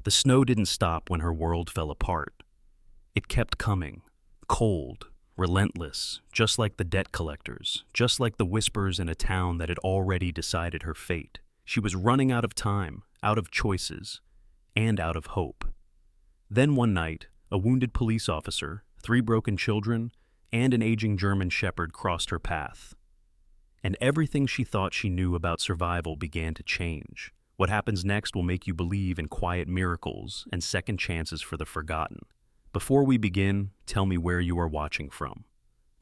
The snow didn't stop when her world fell apart. It kept coming, cold, relentless, just like the debt collectors, just like the whispers in a town that had already decided her fate. She was running out of time, out of choices, and out of hope. Then one night, a wounded police officer, three broken children, and an aging German shepherd crossed her path. And everything she thought she knew about survival began to change. What happens next will make you believe in quiet miracles and second chances for the forgotten. Before we begin, tell me where you are watching from.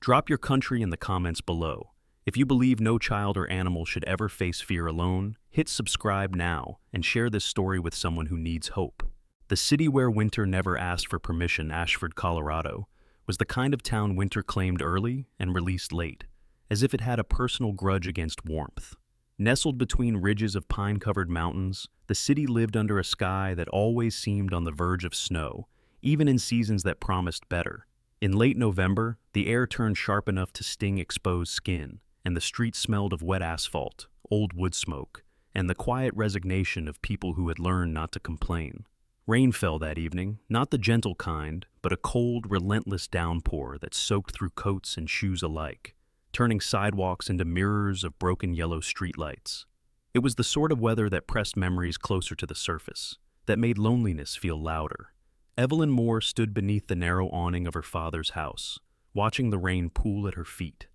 Drop your country in the comments below. If you believe no child or animal should ever face fear alone, hit subscribe now and share this story with someone who needs hope. The city where winter never asked for permission, Ashford, Colorado, was the kind of town winter claimed early and released late, as if it had a personal grudge against warmth. Nestled between ridges of pine-covered mountains, the city lived under a sky that always seemed on the verge of snow, even in seasons that promised better. In late November, the air turned sharp enough to sting exposed skin, and the streets smelled of wet asphalt, old wood smoke, and the quiet resignation of people who had learned not to complain. Rain fell that evening, not the gentle kind, but a cold, relentless downpour that soaked through coats and shoes alike, turning sidewalks into mirrors of broken yellow streetlights. It was the sort of weather that pressed memories closer to the surface, that made loneliness feel louder. Evelyn Moore stood beneath the narrow awning of her father's house, watching the rain pool at her feet.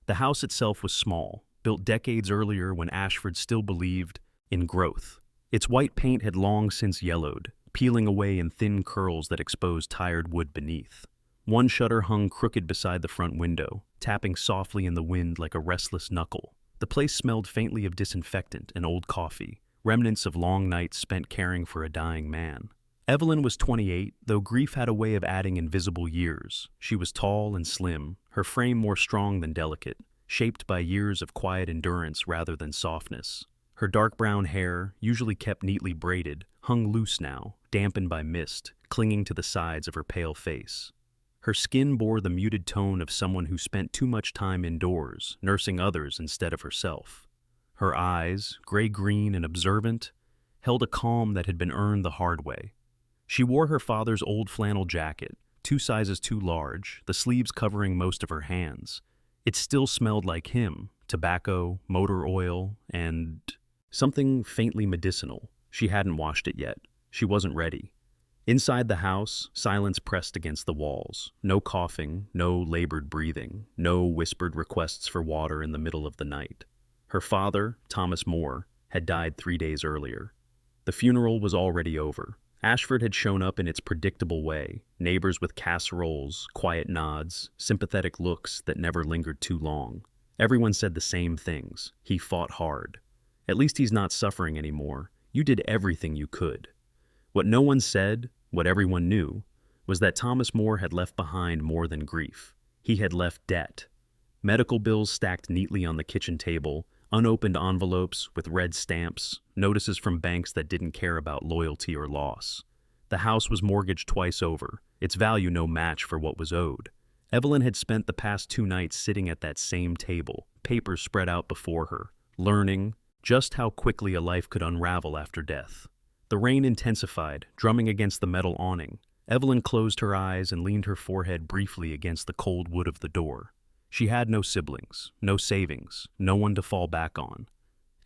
The house itself was small, built decades earlier when Ashford still believed in growth. Its white paint had long since yellowed, peeling away in thin curls that exposed tired wood beneath. One shutter hung crooked beside the front window, tapping softly in the wind like a restless knuckle. The place smelled faintly of disinfectant and old coffee, remnants of long nights spent caring for a dying man. Evelyn was 28, though grief had a way of adding invisible years. She was tall and slim, her frame more strong than delicate, shaped by years of quiet endurance rather than softness. Her dark brown hair, usually kept neatly braided, hung loose now, dampened by mist, clinging to the sides of her pale face. Her skin bore the muted tone of someone who spent too much time indoors, nursing others instead of herself. Her eyes, gray-green and observant, held a calm that had been earned the hard way. She wore her father's old flannel jacket, 2 sizes too large, the sleeves covering most of her hands. It still smelled like him, tobacco, motor oil, and something faintly medicinal. She hadn't washed it yet. She wasn't ready. Inside the house, silence pressed against the walls. No coughing, no labored breathing, no whispered requests for water in the middle of the night. Her father, Thomas Moore, had died 3 days earlier. The funeral was already over. Ashford had shown up in its predictable way, neighbors with casseroles, quiet nods, sympathetic looks that never lingered too long. Everyone said the same things. He fought hard. At least he's not suffering anymore. You did everything you could. What no one said, what everyone knew, was that Thomas Moore had left behind more than grief. He had left debt. Medical bills stacked neatly on the kitchen table, unopened envelopes with red stamps, notices from banks that didn't care about loyalty or loss. The house was mortgaged twice over, its value no match for what was owed. Evelyn had spent the past 2 nights sitting at that same table, papers spread out before her, learning just how quickly a life could unravel after death. The rain intensified, drumming against the metal awning. Evelyn closed her eyes and leaned her forehead briefly against the cold wood of the door. She had no siblings, no savings, no one to fall back on.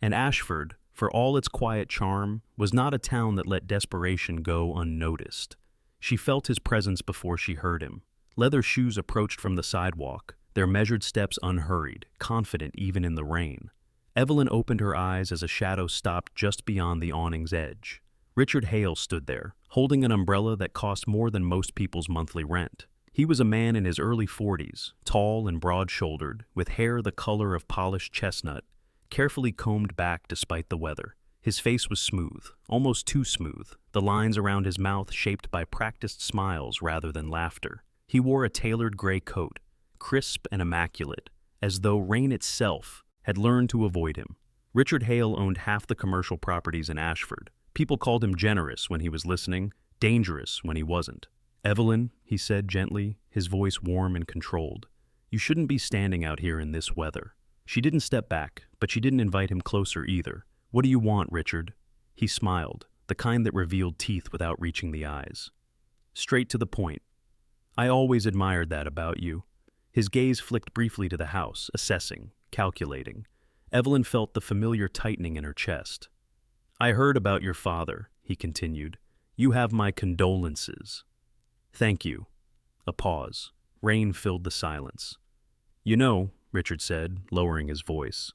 And Ashford, for all its quiet charm, was not a town that let desperation go unnoticed. She felt his presence before she heard him. Leather shoes approached from the sidewalk, their measured steps unhurried, confident even in the rain. Evelyn opened her eyes as a shadow stopped just beyond the awning's edge. Richard Hale stood there, holding an umbrella that cost more than most people's monthly rent. He was a man in his early 40s, tall and broad-shouldered, with hair the color of polished chestnut, carefully combed back despite the weather. His face was smooth, almost too smooth, the lines around his mouth shaped by practiced smiles rather than laughter. He wore a tailored gray coat, crisp and immaculate, as though rain itself had learned to avoid him. Richard Hale owned half the commercial properties in Ashford. People called him generous when he was listening, dangerous when he wasn't. "Evelyn," he said gently, his voice warm and controlled, "you shouldn't be standing out here in this weather." She didn't step back, but she didn't invite him closer either. "What do you want, Richard?" He smiled, the kind that revealed teeth without reaching the eyes. Straight to the point. I always admired that about you. His gaze flicked briefly to the house, assessing, calculating. Evelyn felt the familiar tightening in her chest. I heard about your father, he continued. You have my condolences. Thank you. A pause. Rain filled the silence. You know, Richard said, lowering his voice,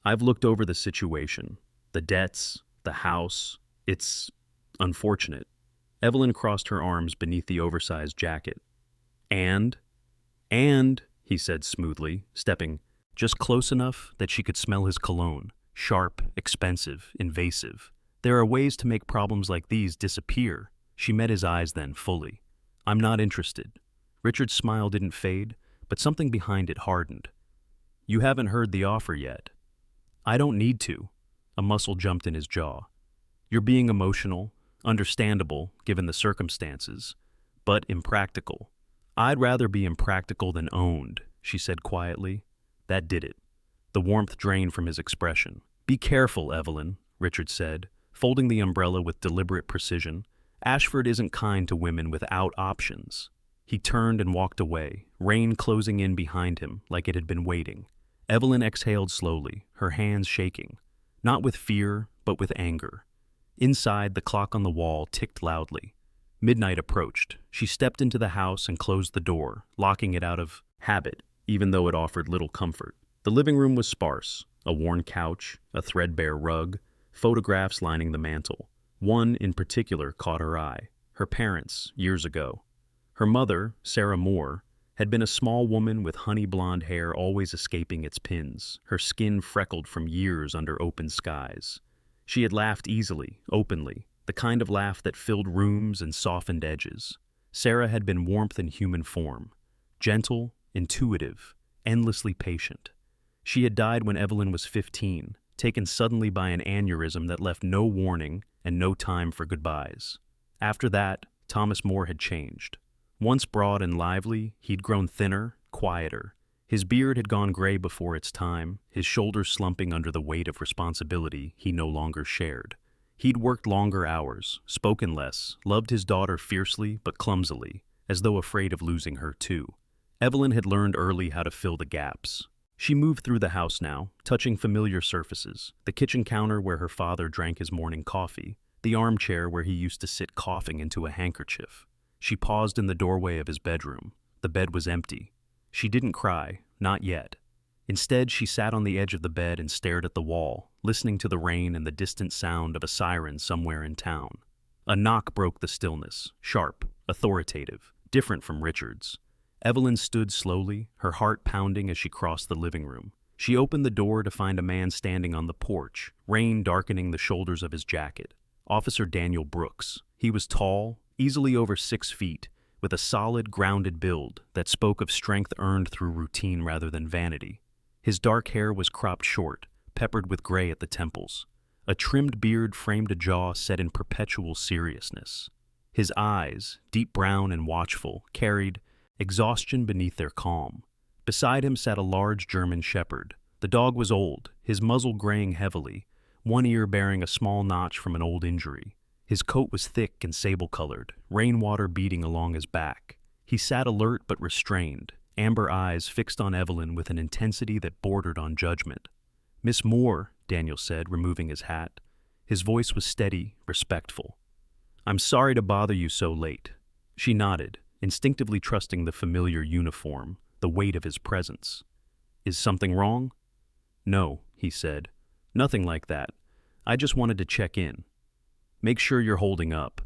I've looked over the situation. The debts, the house. It's unfortunate. Evelyn crossed her arms beneath the oversized jacket. And, he said smoothly, stepping just close enough that she could smell his cologne, sharp, expensive, invasive. There are ways to make problems like these disappear. She met his eyes then, fully. I'm not interested. Richard's smile didn't fade, but something behind it hardened. You haven't heard the offer yet. I don't need to. A muscle jumped in his jaw. You're being emotional, understandable given the circumstances, but impractical. I'd rather be impractical than owned, she said quietly. That did it. The warmth drained from his expression. Be careful, Evelyn, Richard said, folding the umbrella with deliberate precision. Ashford isn't kind to women without options. He turned and walked away, rain closing in behind him like it had been waiting. Evelyn exhaled slowly, her hands shaking, not with fear, but with anger. Inside, the clock on the wall ticked loudly. Midnight approached. She stepped into the house and closed the door, locking it out of habit, even though it offered little comfort. The living room was sparse, a worn couch, a threadbare rug, photographs lining the mantel. One in particular caught her eye, her parents, years ago. Her mother, Sarah Moore, had been a small woman with honey blonde hair always escaping its pins, her skin freckled from years under open skies. She had laughed easily, openly, the kind of laugh that filled rooms and softened edges. Sarah had been warmth in human form, gentle, intuitive, endlessly patient. She had died when Evelyn was 15, taken suddenly by an aneurysm that left no warning and no time for goodbyes. After that, Thomas Moore had changed. Once broad and lively, he'd grown thinner, quieter. His beard had gone gray before its time, his shoulders slumping under the weight of responsibility he no longer shared. He'd worked longer hours, spoken less, loved his daughter fiercely but clumsily, as though afraid of losing her too. Evelyn had learned early how to fill the gaps. She moved through the house now, touching familiar surfaces, the kitchen counter where her father drank his morning coffee, the armchair where he used to sit coughing into a handkerchief. She paused in the doorway of his bedroom. The bed was empty. She didn't cry, not yet. Instead, she sat on the edge of the bed and stared at the wall, listening to the rain and the distant sound of a siren somewhere in town. A knock broke the stillness, sharp, authoritative, different from Richard's. Evelyn stood slowly, her heart pounding as she crossed the living room. She opened the door to find a man standing on the porch, rain darkening the shoulders of his jacket. Officer Daniel Brooks. He was tall, easily over 6 feet, with a solid, grounded build that spoke of strength earned through routine rather than vanity. His dark hair was cropped short, peppered with gray at the temples. A trimmed beard framed a jaw set in perpetual seriousness. His eyes, deep brown and watchful, carried exhaustion beneath their calm. Beside him sat a large German shepherd. The dog was old, his muzzle graying heavily, one ear bearing a small notch from an old injury. His coat was thick and sable-colored, rainwater beading along his back. He sat alert but restrained, amber eyes fixed on Evelyn with an intensity that bordered on judgment. "Miss Moore," Daniel said, removing his hat. His voice was steady, respectful. "I'm sorry to bother you so late." She nodded, instinctively trusting the familiar uniform, the weight of his presence. "Is something wrong?" "No," he said. "Nothing like that. I just wanted to check in. Make sure you're holding up.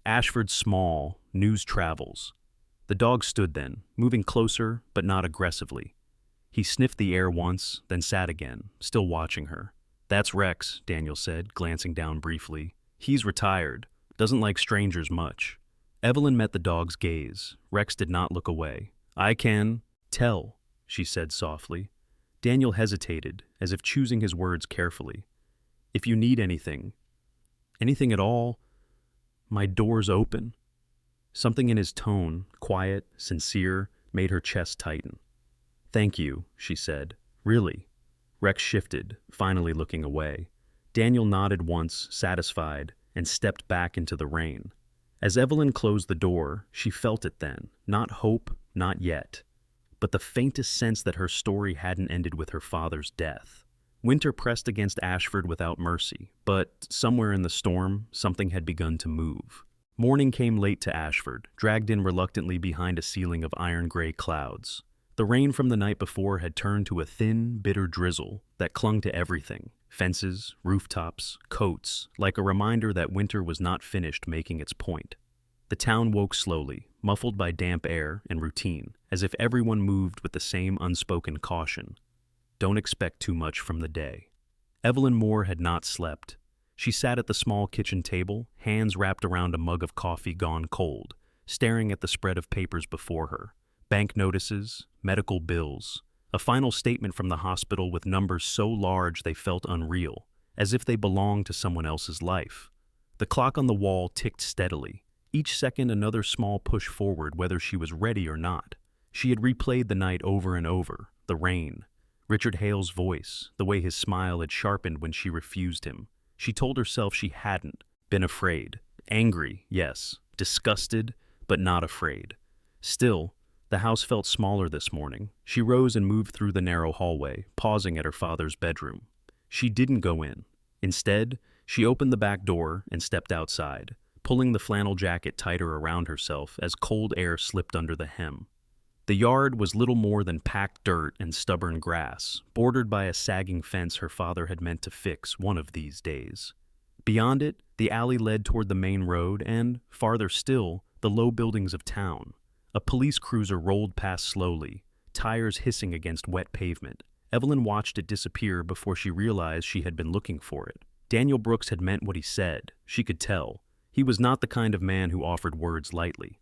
Ashford's small, news travels." The dog stood then, moving closer but not aggressively. He sniffed the air once, then sat again, still watching her. "That's Rex," Daniel said, glancing down briefly. "He's retired, doesn't like strangers much." Evelyn met the dog's gaze. Rex did not look away. "I can tell," she said softly. Daniel hesitated, as if choosing his words carefully. "If you need anything at all, my door's open." Something in his tone, quiet, sincere, made her chest tighten. "Thank you," she said. "Really?" Rex shifted, finally looking away. Daniel nodded once, satisfied, and stepped back into the rain. As Evelyn closed the door, she felt it then, not hope, not yet, but the faintest sense that her story hadn't ended with her father's death. Winter pressed against Ashford without mercy, but somewhere in the storm, something had begun to move. Morning came late to Ashford, dragged in reluctantly behind a ceiling of iron-gray clouds. The rain from the night before had turned to a thin, bitter drizzle that clung to everything: fences, rooftops, coats, like a reminder that winter was not finished making its point. The town woke slowly, muffled by damp air and routine, as if everyone moved with the same unspoken caution. Don't expect too much from the day. Evelyn Moore had not slept. She sat at the small kitchen table, hands wrapped around a mug of coffee gone cold, staring at the spread of papers before her. Bank notices, medical bills, a final statement from the hospital with numbers so large they felt unreal, as if they belonged to someone else's life. The clock on the wall ticked steadily, each second another small push forward whether she was ready or not. She had replayed the night over and over, the rain, Richard Hale's voice, the way his smile had sharpened when she refused him. She told herself she hadn't been afraid. Angry, yes. Disgusted, but not afraid. Still, the house felt smaller this morning. She rose and moved through the narrow hallway, pausing at her father's bedroom. She didn't go in. Instead, she opened the back door and stepped outside, pulling the flannel jacket tighter around herself as cold air slipped under the hem. The yard was little more than packed dirt and stubborn grass, bordered by a sagging fence her father had meant to fix one of these days. Beyond it, the alley led toward the main road and, farther still, the low buildings of town. A police cruiser rolled past slowly, tires hissing against wet pavement. Evelyn watched it disappear before she realized she had been looking for it. Daniel Brooks had meant what he said. She could tell. He was not the kind of man who offered words lightly.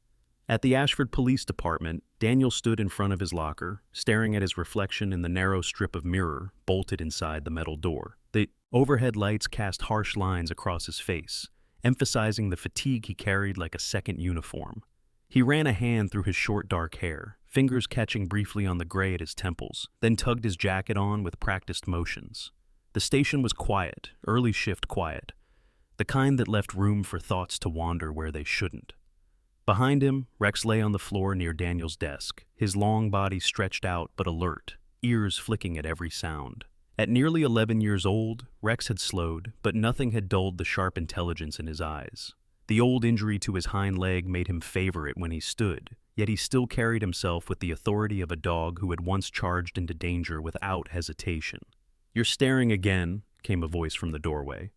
At the Ashford Police Department, Daniel stood in front of his locker, staring at his reflection in the narrow strip of mirror bolted inside the metal door. The overhead lights cast harsh lines across his face, emphasizing the fatigue he carried like a second uniform. He ran a hand through his short dark hair, fingers catching briefly on the gray at his temples, then tugged his jacket on with practiced motions. The station was quiet, early shift quiet, the kind that left room for thoughts to wander where they shouldn't. Behind him, Rex lay on the floor near Daniel's desk, his long body stretched out but alert, ears flicking at every sound. At nearly 11 years old, Rex had slowed, but nothing had dulled the sharp intelligence in his eyes. The old injury to his hind leg made him favor it when he stood, yet he still carried himself with the authority of a dog who had once charged into danger without hesitation. "You're staring again," came a voice from the doorway.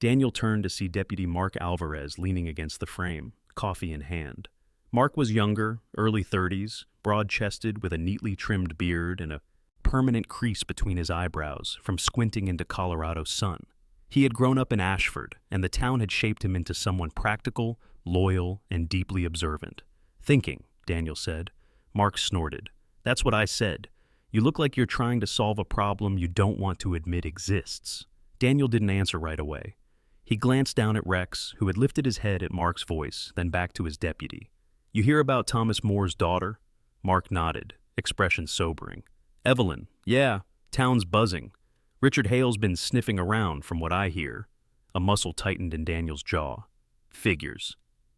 Daniel turned to see Deputy Mark Alvarez leaning against the frame, coffee in hand. Mark was younger, early 30s, broad-chested with a neatly trimmed beard and a permanent crease between his eyebrows from squinting into Colorado sun. He had grown up in Ashford, and the town had shaped him into someone practical, loyal, and deeply observant. "Thinking," Daniel said. Mark snorted. "That's what I said. You look like you're trying to solve a problem you don't want to admit exists." Daniel didn't answer right away. He glanced down at Rex, who had lifted his head at Mark's voice, then back to his deputy. "You hear about Thomas Moore's daughter?" Mark nodded, expression sobering. "Evelyn, yeah, town's buzzing. Richard Hale's been sniffing around, from what I hear." A muscle tightened in Daniel's jaw. "Figures.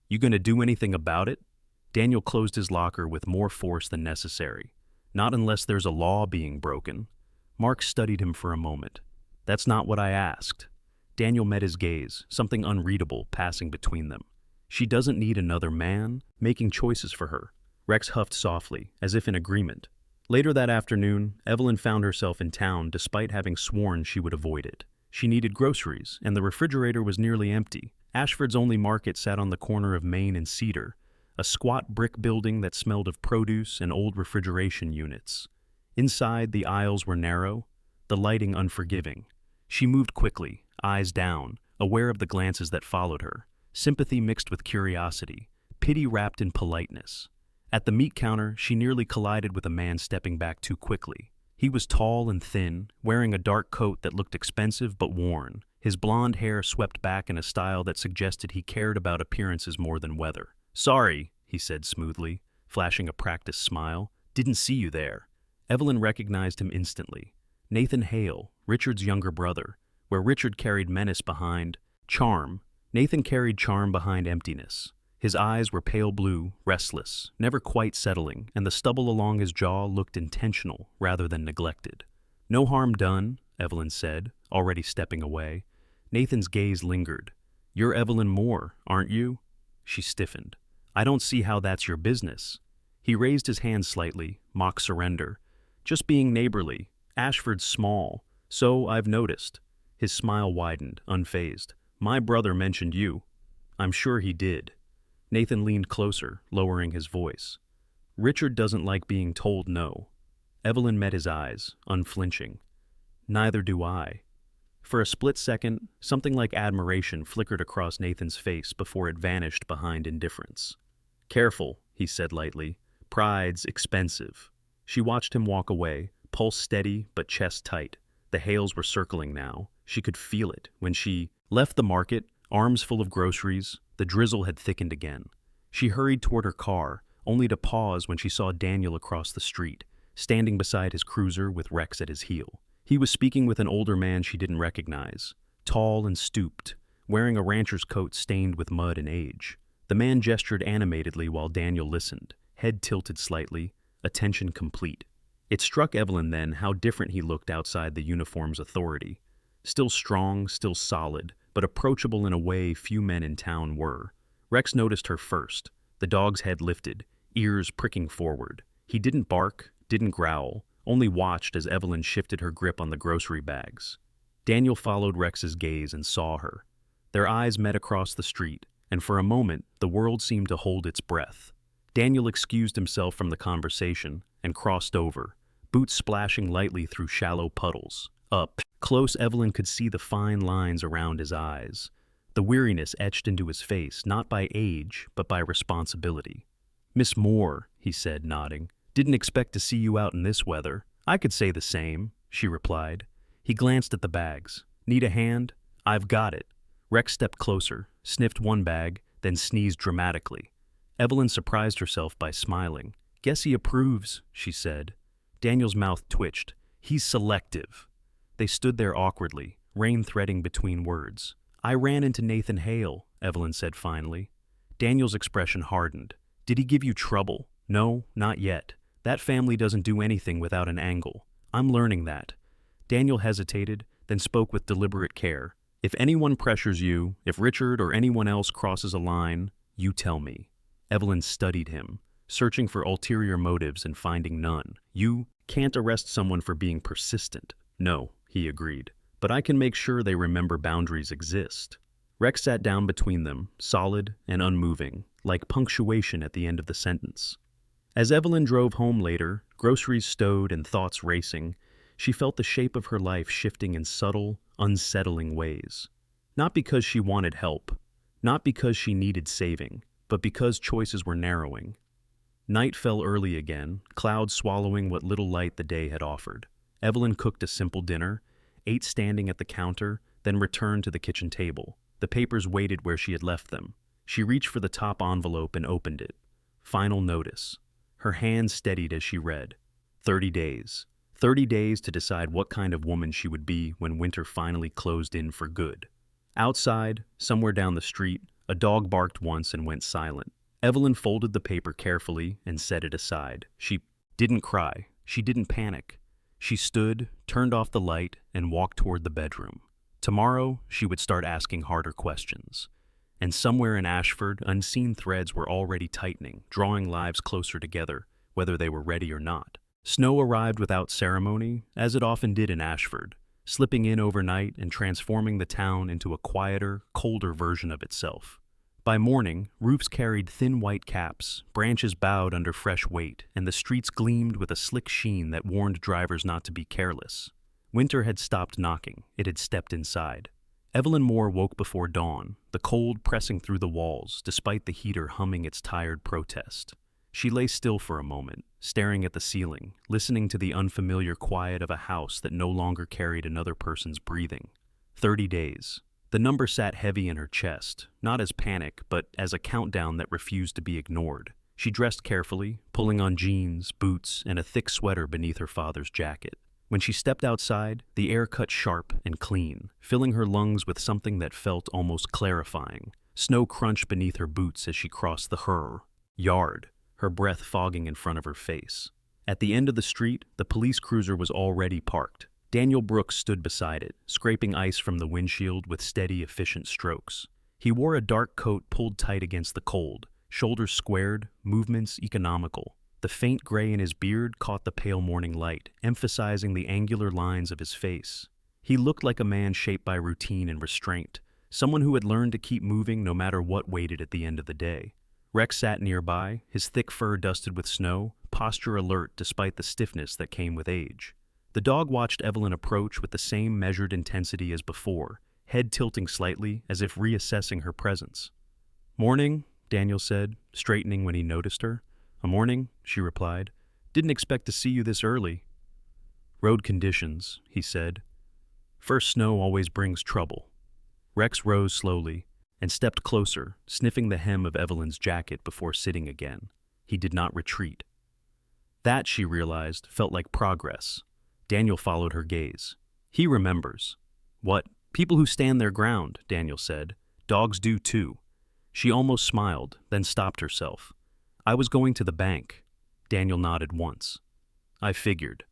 You gonna do anything about it?" Daniel closed his locker with more force than necessary. "Not unless there's a law being broken." Mark studied him for a moment. "That's not what I asked." Daniel met his gaze, something unreadable passing between them. "She doesn't need another man making choices for her." Rex huffed softly, as if in agreement. Later that afternoon, Evelyn found herself in town despite having sworn she would avoid it. She needed groceries, and the refrigerator was nearly empty. Ashford's only market sat on the corner of Main and Cedar, a squat brick building that smelled of produce and old refrigeration units. Inside, the aisles were narrow, the lighting unforgiving. She moved quickly, eyes down, aware of the glances that followed her, sympathy mixed with curiosity, pity wrapped in politeness. At the meat counter, she nearly collided with a man stepping back too quickly. He was tall and thin, wearing a dark coat that looked expensive but worn, his blonde hair swept back in a style that suggested he cared about appearances more than weather. "Sorry," he said smoothly, flashing a practiced smile. "Didn't see you there." Evelyn recognized him instantly. Nathan Hale, Richard's younger brother, where Richard carried menace behind charm, Nathan carried charm behind emptiness. His eyes were pale blue, restless, never quite settling, and the stubble along his jaw looked intentional rather than neglected. "No harm done," Evelyn said, already stepping away. Nathan's gaze lingered. "You're Evelyn Moore, aren't you?" She stiffened. "I don't see how that's your business." He raised his hand slightly, mock surrender. "Just being neighborly. Ashford's small, so I've noticed." His smile widened, unfazed. "My brother mentioned you." "I'm sure he did." Nathan leaned closer, lowering his voice. "Richard doesn't like being told no." Evelyn met his eyes, unflinching. "Neither do I." For a split second, something like admiration flickered across Nathan's face before it vanished behind indifference. "Careful," he said lightly. "Pride's expensive." She watched him walk away, pulse steady but chest tight. The hails were circling now. She could feel it. When she left the market, arms full of groceries, the drizzle had thickened again. She hurried toward her car, only to pause when she saw Daniel across the street, standing beside his cruiser with Rex at his heel. He was speaking with an older man she didn't recognize, tall and stooped, wearing a rancher's coat stained with mud and age. The man gestured animatedly while Daniel listened, head tilted slightly, attention complete. It struck Evelyn then how different he looked outside the uniform's authority. Still strong, still solid, but approachable in a way few men in town were. Rex noticed her first, the dog's head lifted, ears pricking forward. He didn't bark, didn't growl, only watched as Evelyn shifted her grip on the grocery bags. Daniel followed Rex's gaze and saw her. Their eyes met across the street, and for a moment the world seemed to hold its breath. Daniel excused himself from the conversation and crossed over, boots splashing lightly through shallow puddles. Up close, Evelyn could see the fine lines around his eyes, the weariness etched into his face not by age but by responsibility. "Miss Moore," he said, nodding. "Didn't expect to see you out in this weather." "I could say the same," she replied. He glanced at the bags. "Need a hand?" "I've got it." Rex stepped closer, sniffed one bag, then sneezed dramatically. Evelyn surprised herself by smiling. "Guess he approves," she said. Daniel's mouth twitched. "He's selective." They stood there awkwardly, rain threading between words. "I ran into Nathan Hale," Evelyn said finally. Daniel's expression hardened. "Did he give you trouble?" "No, not yet. That family doesn't do anything without an angle. I'm learning that." Daniel hesitated, then spoke with deliberate care. "If anyone pressures you, if Richard or anyone else crosses a line, you tell me." Evelyn studied him, searching for ulterior motives and finding none. "You can't arrest someone for being persistent." "No," he agreed, "but I can make sure they remember boundaries exist." Rex sat down between them, solid and unmoving, like punctuation at the end of the sentence. As Evelyn drove home later, groceries stowed and thoughts racing, she felt the shape of her life shifting in subtle, unsettling ways. Not because she wanted help, not because she needed saving, but because choices were narrowing. Night fell early again, clouds swallowing what little light the day had offered. Evelyn cooked a simple dinner, ate standing at the counter, then returned to the kitchen table. The papers waited where she had left them. She reached for the top envelope and opened it. Final notice. Her hand steadied as she read. 30 days. 30 days to decide what kind of woman she would be when winter finally closed in for good. Outside, somewhere down the street, a dog barked once and went silent. Evelyn folded the paper carefully and set it aside. She didn't cry. She didn't panic. She stood, turned off the light, and walked toward the bedroom. Tomorrow, she would start asking harder questions. And somewhere in Ashford, unseen threads were already tightening, drawing lives closer together, whether they were ready or not. Snow arrived without ceremony, as it often did in Ashford, slipping in overnight and transforming the town into a quieter, colder version of itself. By morning, roofs carried thin white caps, branches bowed under fresh weight, and the streets gleamed with a slick sheen that warned drivers not to be careless. Winter had stopped knocking. It had stepped inside. Evelyn Moore woke before dawn, the cold pressing through the walls, despite the heater humming its tired protest. She lay still for a moment, staring at the ceiling, listening to the unfamiliar quiet of a house that no longer carried another person's breathing. 30 days. The number sat heavy in her chest, not as panic, but as a countdown that refused to be ignored. She dressed carefully, pulling on jeans, boots, and a thick sweater beneath her father's jacket. When she stepped outside, the air cut sharp and clean, filling her lungs with something that felt almost clarifying. Snow crunched beneath her boots as she crossed the yard, her breath fogging in front of her face. At the end of the street, the police cruiser was already parked. Daniel Brooks stood beside it, scraping ice from the windshield with steady, efficient strokes. He wore a dark coat pulled tight against the cold, shoulders squared, movements economical. The faint gray in his beard caught the pale morning light, emphasizing the angular lines of his face. He looked like a man shaped by routine and restraint, someone who had learned to keep moving no matter what waited at the end of the day. Rex sat nearby, his thick fur dusted with snow, posture alert despite the stiffness that came with age. The dog watched Evelyn approach with the same measured intensity as before, head tilting slightly as if reassessing her presence. "Morning," Daniel said, straightening when he noticed her. "A morning," she replied. "Didn't expect to see you this early." "Road conditions," he said. "First snow always brings trouble." Rex rose slowly and stepped closer, sniffing the hem of Evelyn's jacket before sitting again. He did not retreat. That, she realized, felt like progress. Daniel followed her gaze. "He remembers." "What? People who stand their ground," Daniel said. "Dogs do too." She almost smiled, then stopped herself. "I was going to the bank." Daniel nodded once. "I figured."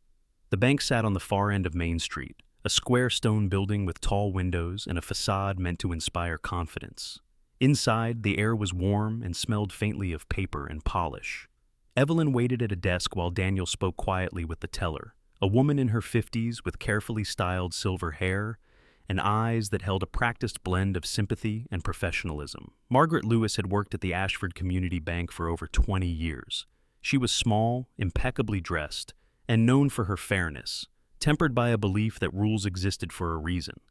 The bank sat on the far end of Main Street, a square stone building with tall windows and a facade meant to inspire confidence. Inside, the air was warm and smelled faintly of paper and polish. Evelyn waited at a desk while Daniel spoke quietly with the teller, a woman in her 50s with carefully styled silver hair and eyes that held a practiced blend of sympathy and professionalism. Margaret Lewis had worked at the Ashford Community Bank for over 20 years. She was small, impeccably dressed, and known for her fairness, tempered by a belief that rules existed for a reason.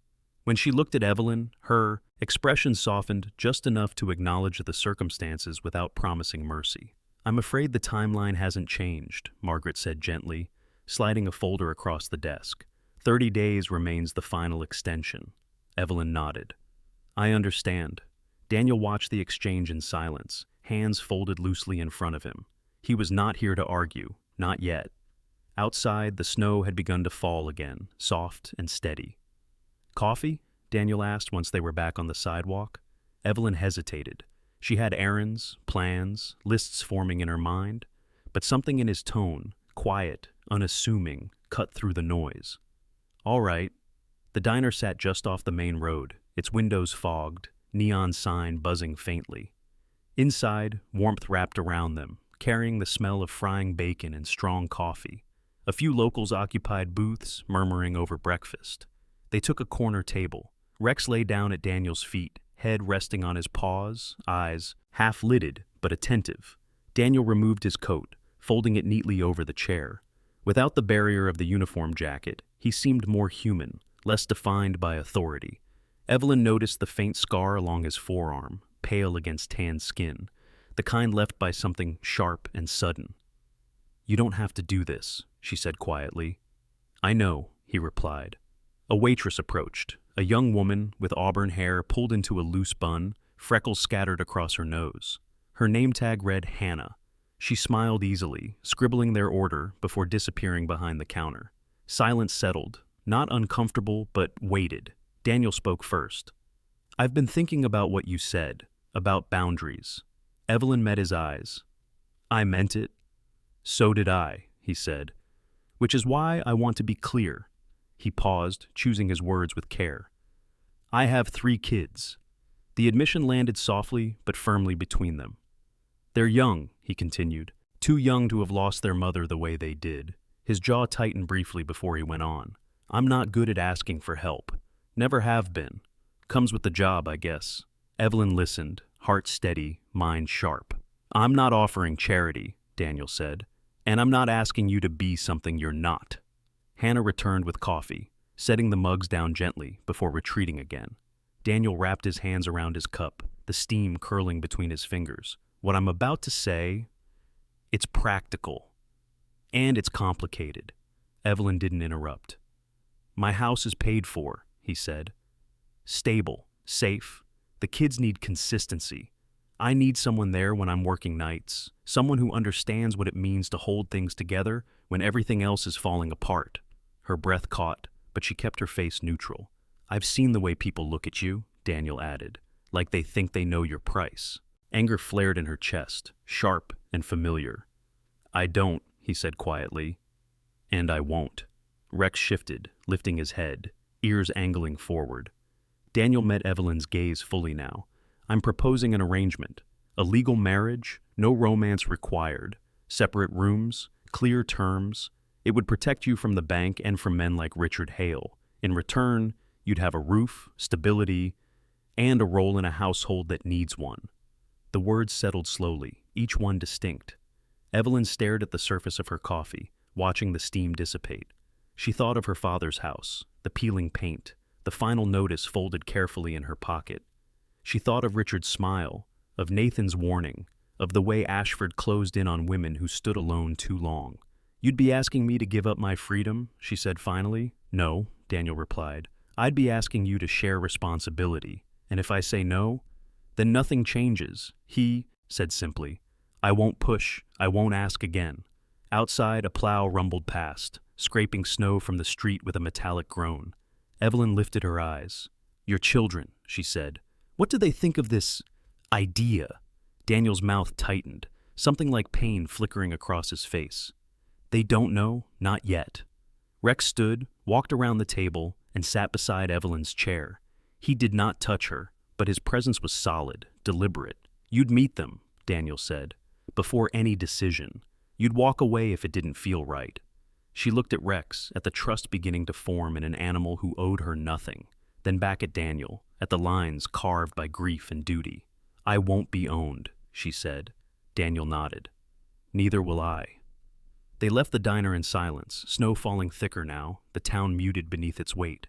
When she looked at Evelyn, her expression softened just enough to acknowledge the circumstances without promising mercy. "I'm afraid the timeline hasn't changed," Margaret said gently, sliding a folder across the desk. 30 days remains the final extension." Evelyn nodded. "I understand." Daniel watched the exchange in silence, hands folded loosely in front of him. He was not here to argue, not yet. Outside, the snow had begun to fall again, soft and steady. "Coffee?" Daniel asked once they were back on the sidewalk. Evelyn hesitated. She had errands, plans, lists forming in her mind, but something in his tone, quiet, unassuming, cut through the noise. "All right." The diner sat just off the main road, its windows fogged, neon sign buzzing faintly. Inside, warmth wrapped around them, carrying the smell of frying bacon and strong coffee. A few locals occupied booths, murmuring over breakfast. They took a corner table. Rex lay down at Daniel's feet, head resting on his paws, eyes half-lidded but attentive. Daniel removed his coat, folding it neatly over the chair. Without the barrier of the uniform jacket, he seemed more human, less defined by authority. Evelyn noticed the faint scar along his forearm, pale against tan skin, the kind left by something sharp and sudden. "You don't have to do this," she said quietly. "I know," he replied. A waitress approached, a young woman with auburn hair pulled into a loose bun, freckles scattered across her nose. Her name tag read Hannah. She smiled easily, scribbling their order before disappearing behind the counter. Silence settled, not uncomfortable, but weighted. Daniel spoke first. "I've been thinking about what you said, about boundaries." Evelyn met his eyes. "I meant it." "So did I," he said. "Which is why I want to be clear." He paused, choosing his words with care. "I have 3 kids." The admission landed softly but firmly between them. "They're young," he continued, "too young to have lost their mother the way they did." His jaw tightened briefly before he went on. "I'm not good at asking for help. Never have been. Comes with the job, I guess." Evelyn listened, heart steady, mind sharp. "I'm not offering charity," Daniel said, "and I'm not asking you to be something you're not." Hannah returned with coffee, setting the mugs down gently before retreating again. Daniel wrapped his hands around his cup, the steam curling between his fingers. "What I'm about to say, it's practical. And it's complicated." Evelyn didn't interrupt. "My house is paid for," he said. "Stable, safe. The kids need consistency. I need someone there when I'm working nights, someone who understands what it means to hold things together when everything else is falling apart." Her breath caught, but she kept her face neutral. "I've seen the way people look at you," Daniel added, "like they think they know your price." Anger flared in her chest, sharp and familiar. "I don't," he said quietly. "And I won't." Rex shifted, lifting his head, ears angling forward. Daniel met Evelyn's gaze fully now. "I'm proposing an arrangement. A legal marriage, no romance required. Separate rooms, clear terms. It would protect you from the bank and from men like Richard Hale. In return, you'd have a roof, stability, and a role in a household that needs one." The words settled slowly, each one distinct. Evelyn stared at the surface of her coffee, watching the steam dissipate. She thought of her father's house, the peeling paint, the final notice folded carefully in her pocket. She thought of Richard's smile, of Nathan's warning, of the way Ashford closed in on women who stood alone too long. "You'd be asking me to give up my freedom," she said finally. "No," Daniel replied. "I'd be asking you to share responsibility. And if I say no, then nothing changes." He said simply, "I won't push, I won't ask again." Outside, a plow rumbled past, scraping snow from the street with a metallic groan. Evelyn lifted her eyes. "Your children," she said. "What do they think of this idea?" Daniel's mouth tightened, something like pain flickering across his face. "They don't know, not yet." Rex stood, walked around the table, and sat beside Evelyn's chair. He did not touch her, but his presence was solid, deliberate. "You'd meet them," Daniel said, "before any decision. You'd walk away if it didn't feel right." She looked at Rex, at the trust beginning to form in an animal who owed her nothing, then back at Daniel, at the lines carved by grief and duty. "I won't be owned," she said. Daniel nodded. "Neither will I." They left the diner in silence, snow falling thicker now, the town muted beneath its weight.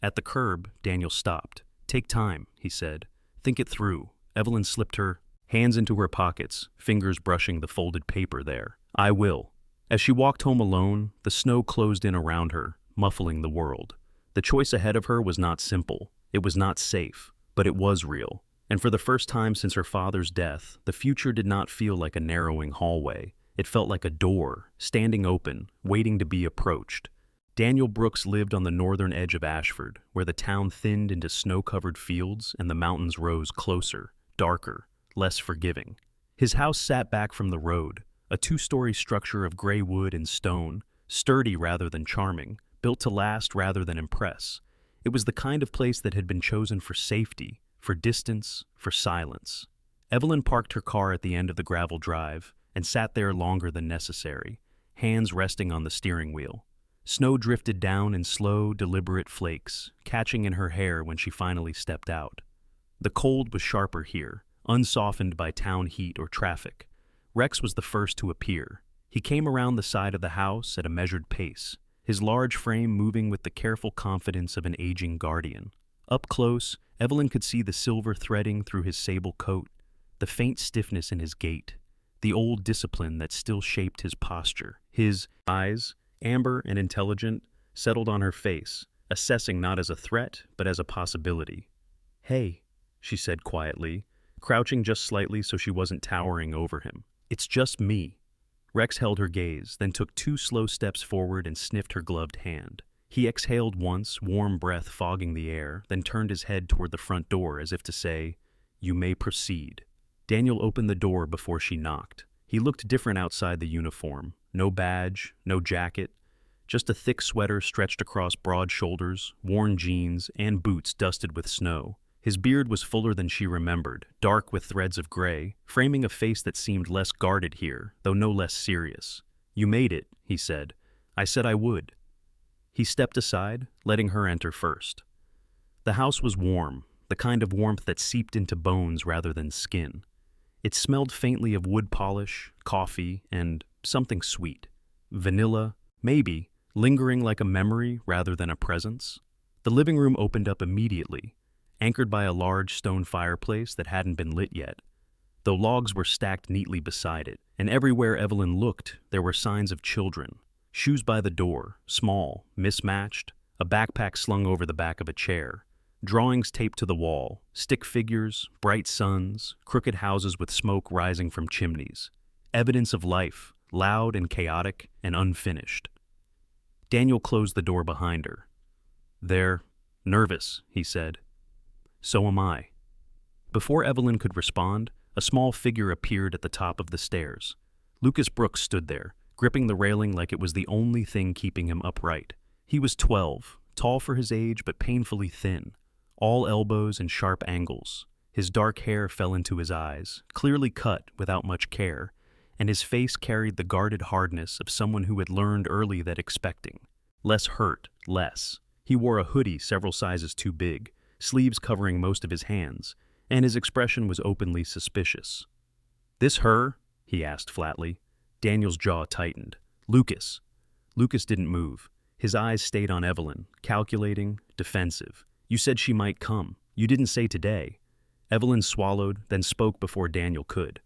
At the curb, Daniel stopped. "Take time," he said. "Think it through." Evelyn slipped her hands into her pockets, fingers brushing the folded paper there. "I will." As she walked home alone, the snow closed in around her, muffling the world. The choice ahead of her was not simple. It was not safe, but it was real. And for the first time since her father's death, the future did not feel like a narrowing hallway. It felt like a door, standing open, waiting to be approached. Daniel Brooks lived on the northern edge of Ashford, where the town thinned into snow-covered fields and the mountains rose closer, darker, less forgiving. His house sat back from the road, a two-story structure of gray wood and stone, sturdy rather than charming, built to last rather than impress. It was the kind of place that had been chosen for safety, for distance, for silence. Evelyn parked her car at the end of the gravel drive and sat there longer than necessary, hands resting on the steering wheel. Snow drifted down in slow, deliberate flakes, catching in her hair when she finally stepped out. The cold was sharper here, unsoftened by town heat or traffic. Rex was the first to appear. He came around the side of the house at a measured pace, his large frame moving with the careful confidence of an aging guardian. Up close, Evelyn could see the silver threading through his sable coat, the faint stiffness in his gait, the old discipline that still shaped his posture. His eyes, amber and intelligent, settled on her face, assessing not as a threat, but as a possibility. "Hey," she said quietly, crouching just slightly so she wasn't towering over him. "It's just me." Rex held her gaze, then took 2 slow steps forward and sniffed her gloved hand. He exhaled once, warm breath fogging the air, then turned his head toward the front door as if to say, "You may proceed." Daniel opened the door before she knocked. He looked different outside the uniform. No badge, no jacket, just a thick sweater stretched across broad shoulders, worn jeans, and boots dusted with snow. His beard was fuller than she remembered, dark with threads of gray, framing a face that seemed less guarded here, though no less serious. "You made it," he said. "I said I would." He stepped aside, letting her enter first. The house was warm, the kind of warmth that seeped into bones rather than skin. It smelled faintly of wood polish, coffee, and something sweet. Vanilla, maybe, lingering like a memory rather than a presence. The living room opened up immediately, anchored by a large stone fireplace that hadn't been lit yet, though logs were stacked neatly beside it, and everywhere Evelyn looked, there were signs of children. Shoes by the door, small, mismatched, a backpack slung over the back of a chair, drawings taped to the wall, stick figures, bright suns, crooked houses with smoke rising from chimneys. Evidence of life, loud and chaotic and unfinished. Daniel closed the door behind her. "They're nervous," he said. "So am I." Before Evelyn could respond, a small figure appeared at the top of the stairs. Lucas Brooks stood there, gripping the railing like it was the only thing keeping him upright. He was 12, tall for his age but painfully thin, all elbows and sharp angles. His dark hair fell into his eyes, clearly cut without much care, and his face carried the guarded hardness of someone who had learned early that expecting. Less hurt, less. He wore a hoodie several sizes too big, sleeves covering most of his hands, and his expression was openly suspicious. "This her?" he asked flatly. Daniel's jaw tightened. "Lucas." Lucas didn't move. His eyes stayed on Evelyn, calculating, defensive. "You said she might come. You didn't say today." Evelyn swallowed, then spoke before Daniel could.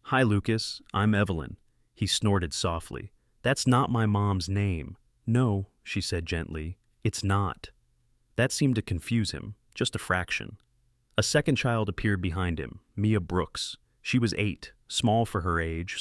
"Hi, Lucas. I'm Evelyn." He snorted softly. "That's not my mom's name." "No," she said gently. "It's not." That seemed to confuse him, just a fraction. A second child appeared behind him, Mia Brooks. She was 8, small for her age,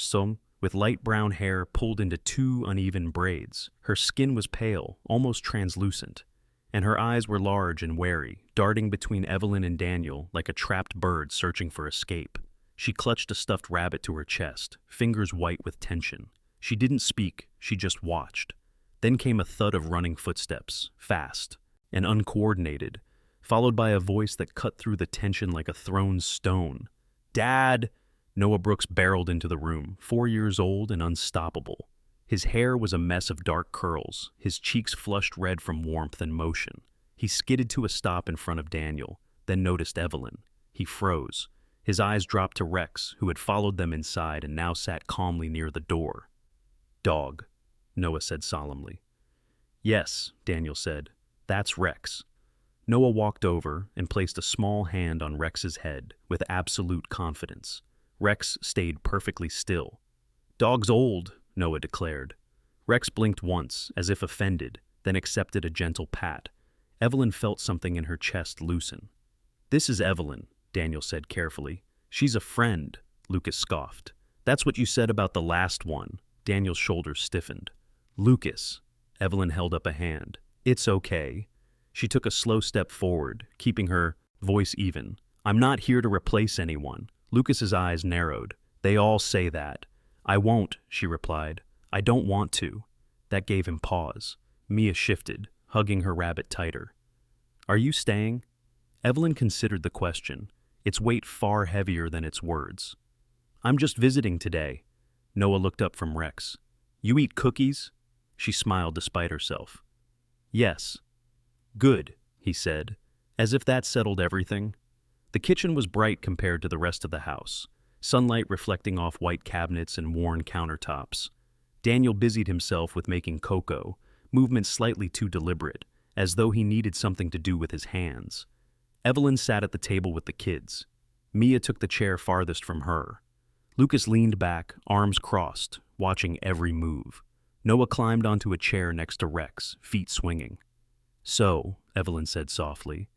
with light brown hair pulled into 2 uneven braids. Her skin was pale, almost translucent, and her eyes were large and wary, darting between Evelyn and Daniel like a trapped bird searching for escape. She clutched a stuffed rabbit to her chest, fingers white with tension. She didn't speak, she just watched. Then came a thud of running footsteps, fast and uncoordinated, followed by a voice that cut through the tension like a thrown stone. "Dad!" Noah Brooks barreled into the room, 4 years old and unstoppable. His hair was a mess of dark curls, his cheeks flushed red from warmth and motion. He skidded to a stop in front of Daniel, then noticed Evelyn. He froze. His eyes dropped to Rex, who had followed them inside and now sat calmly near the door. "Dog," Noah said solemnly. "Yes," Daniel said. "That's Rex." Noah walked over and placed a small hand on Rex's head with absolute confidence. Rex stayed perfectly still. "Dog's old," Noah declared. Rex blinked once, as if offended, then accepted a gentle pat. Evelyn felt something in her chest loosen. "This is Evelyn," Daniel said carefully. "She's a friend," Lucas scoffed. "That's what you said about the last one." Daniel's shoulders stiffened. "Lucas," Evelyn held up a hand. "It's okay." She took a slow step forward, keeping her voice even. "I'm not here to replace anyone." Lucas's eyes narrowed. "They all say that." "I won't," she replied. "I don't want to." That gave him pause. Mia shifted, hugging her rabbit tighter. "Are you staying?" Evelyn considered the question, its weight far heavier than its words. "I'm just visiting today." Noah looked up from Rex. "You eat cookies?" She smiled despite herself. "Yes." "Good," he said, as if that settled everything. The kitchen was bright compared to the rest of the house, sunlight reflecting off white cabinets and worn countertops. Daniel busied himself with making cocoa, movements slightly too deliberate, as though he needed something to do with his hands. Evelyn sat at the table with the kids. Mia took the chair farthest from her. Lucas leaned back, arms crossed, watching every move. Noah climbed onto a chair next to Rex, feet swinging. "So," Evelyn said softly,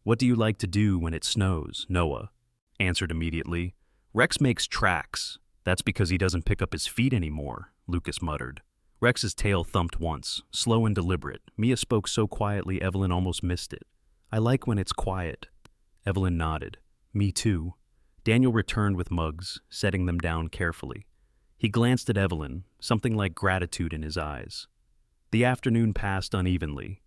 "what do you like to do when it snows?" Noah answered immediately. "Rex makes tracks. That's because he doesn't pick up his feet anymore," Lucas muttered. Rex's tail thumped once, slow and deliberate. Mia spoke so quietly Evelyn almost missed it. "I like when it's quiet." Evelyn nodded. "Me too." Daniel returned with mugs, setting them down carefully. He glanced at Evelyn, something like gratitude in his eyes. The afternoon passed unevenly.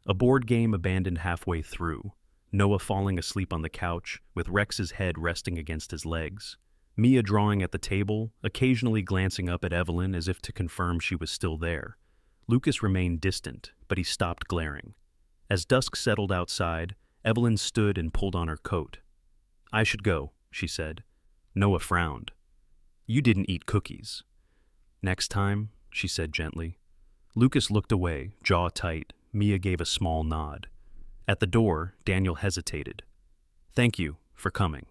A board game abandoned halfway through, Noah falling asleep on the couch, with Rex's head resting against his legs. Mia drawing at the table, occasionally glancing up at Evelyn as if to confirm she was still there. Lucas remained distant, but he stopped glaring. As dusk settled outside, Evelyn stood and pulled on her coat. "I should go," she said. Noah frowned. "You didn't eat cookies." "Next time," she said gently. Lucas looked away, jaw tight. Mia gave a small nod. At the door, Daniel hesitated. "Thank you for coming."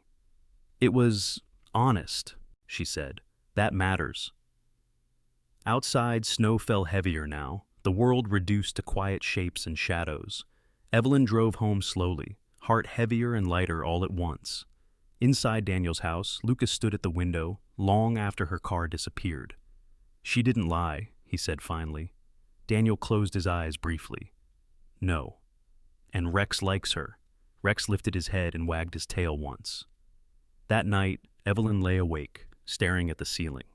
"It was honest," she said. "That matters." Outside, snow fell heavier now, the world reduced to quiet shapes and shadows. Evelyn drove home slowly, heart heavier and lighter all at once. Inside Daniel's house, Lucas stood at the window long after her car disappeared. "She didn't lie," he said finally. Daniel closed his eyes briefly. No. And Rex likes her. Rex lifted his head and wagged his tail once. That night, Evelyn lay awake, staring at the ceiling.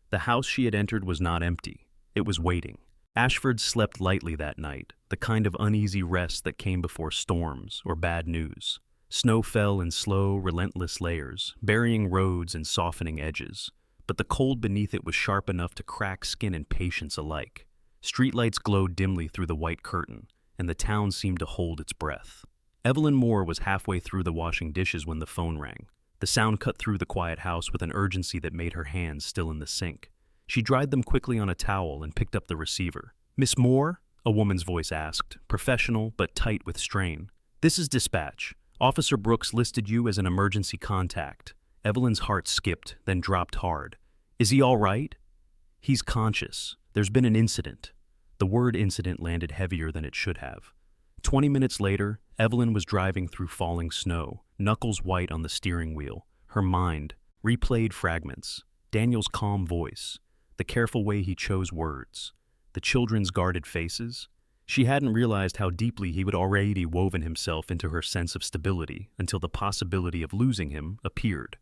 The house she had entered was not empty. It was waiting. Ashford slept lightly that night, the kind of uneasy rest that came before storms or bad news. Snow fell in slow, relentless layers, burying roads and softening edges. But the cold beneath it was sharp enough to crack skin and patience alike. Streetlights glowed dimly through the white curtain, and the town seemed to hold its breath. Evelyn Moore was halfway through the washing dishes when the phone rang. The sound cut through the quiet house with an urgency that made her hands still in the sink. She dried them quickly on a towel and picked up the receiver. "Miss Moore?" a woman's voice asked, professional but tight with strain. "This is dispatch. Officer Brooks listed you as an emergency contact." Evelyn's heart skipped, then dropped hard. "Is he all right?" "He's conscious. There's been an incident." The word incident landed heavier than it should have. 20 minutes later, Evelyn was driving through falling snow, knuckles white on the steering wheel. Her mind replayed fragments. Daniel's calm voice, the careful way he chose words, the children's guarded faces. She hadn't realized how deeply he would already woven himself into her sense of stability until the possibility of losing him appeared.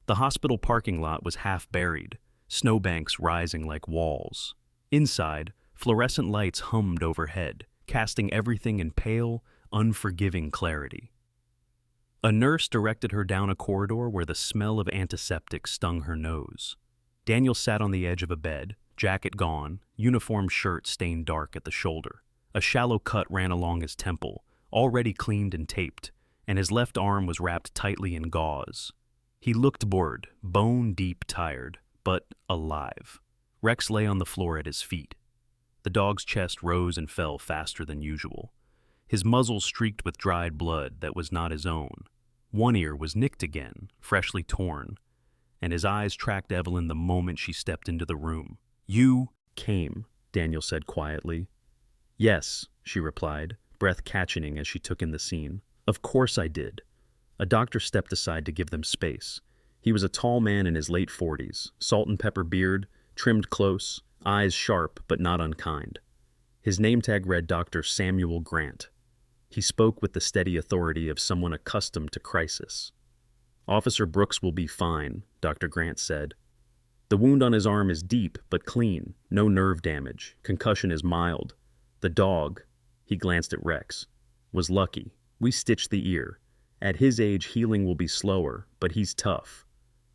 The hospital parking lot was half buried, snowbanks rising like walls. Inside, fluorescent lights hummed overhead, casting everything in pale, unforgiving clarity. A nurse directed her down a corridor where the smell of antiseptic stung her nose. Daniel sat on the edge of a bed, jacket gone, uniform shirt stained dark at the shoulder. A shallow cut ran along his temple, already cleaned and taped, and his left arm was wrapped tightly in gauze. He looked bored, bone-deep tired, but alive. Rex lay on the floor at his feet. The dog's chest rose and fell faster than usual. His muzzle streaked with dried blood that was not his own. One ear was nicked again, freshly torn, and his eyes tracked Evelyn the moment she stepped into the room. "You came," Daniel said quietly. "Yes," she replied, breath catching as she took in the scene. "Of course I did." A doctor stepped aside to give them space. He was a tall man in his late 40s, salt and pepper beard, trimmed close, eyes sharp but not unkind. His name tag read Dr. Samuel Grant. He spoke with the steady authority of someone accustomed to crisis. "Officer Brooks will be fine," Dr. Grant said. "The wound on his arm is deep but clean, no nerve damage. Concussion is mild. The dog," he glanced at Rex, "was lucky. We stitched the ear. At his age, healing will be slower, but he's tough."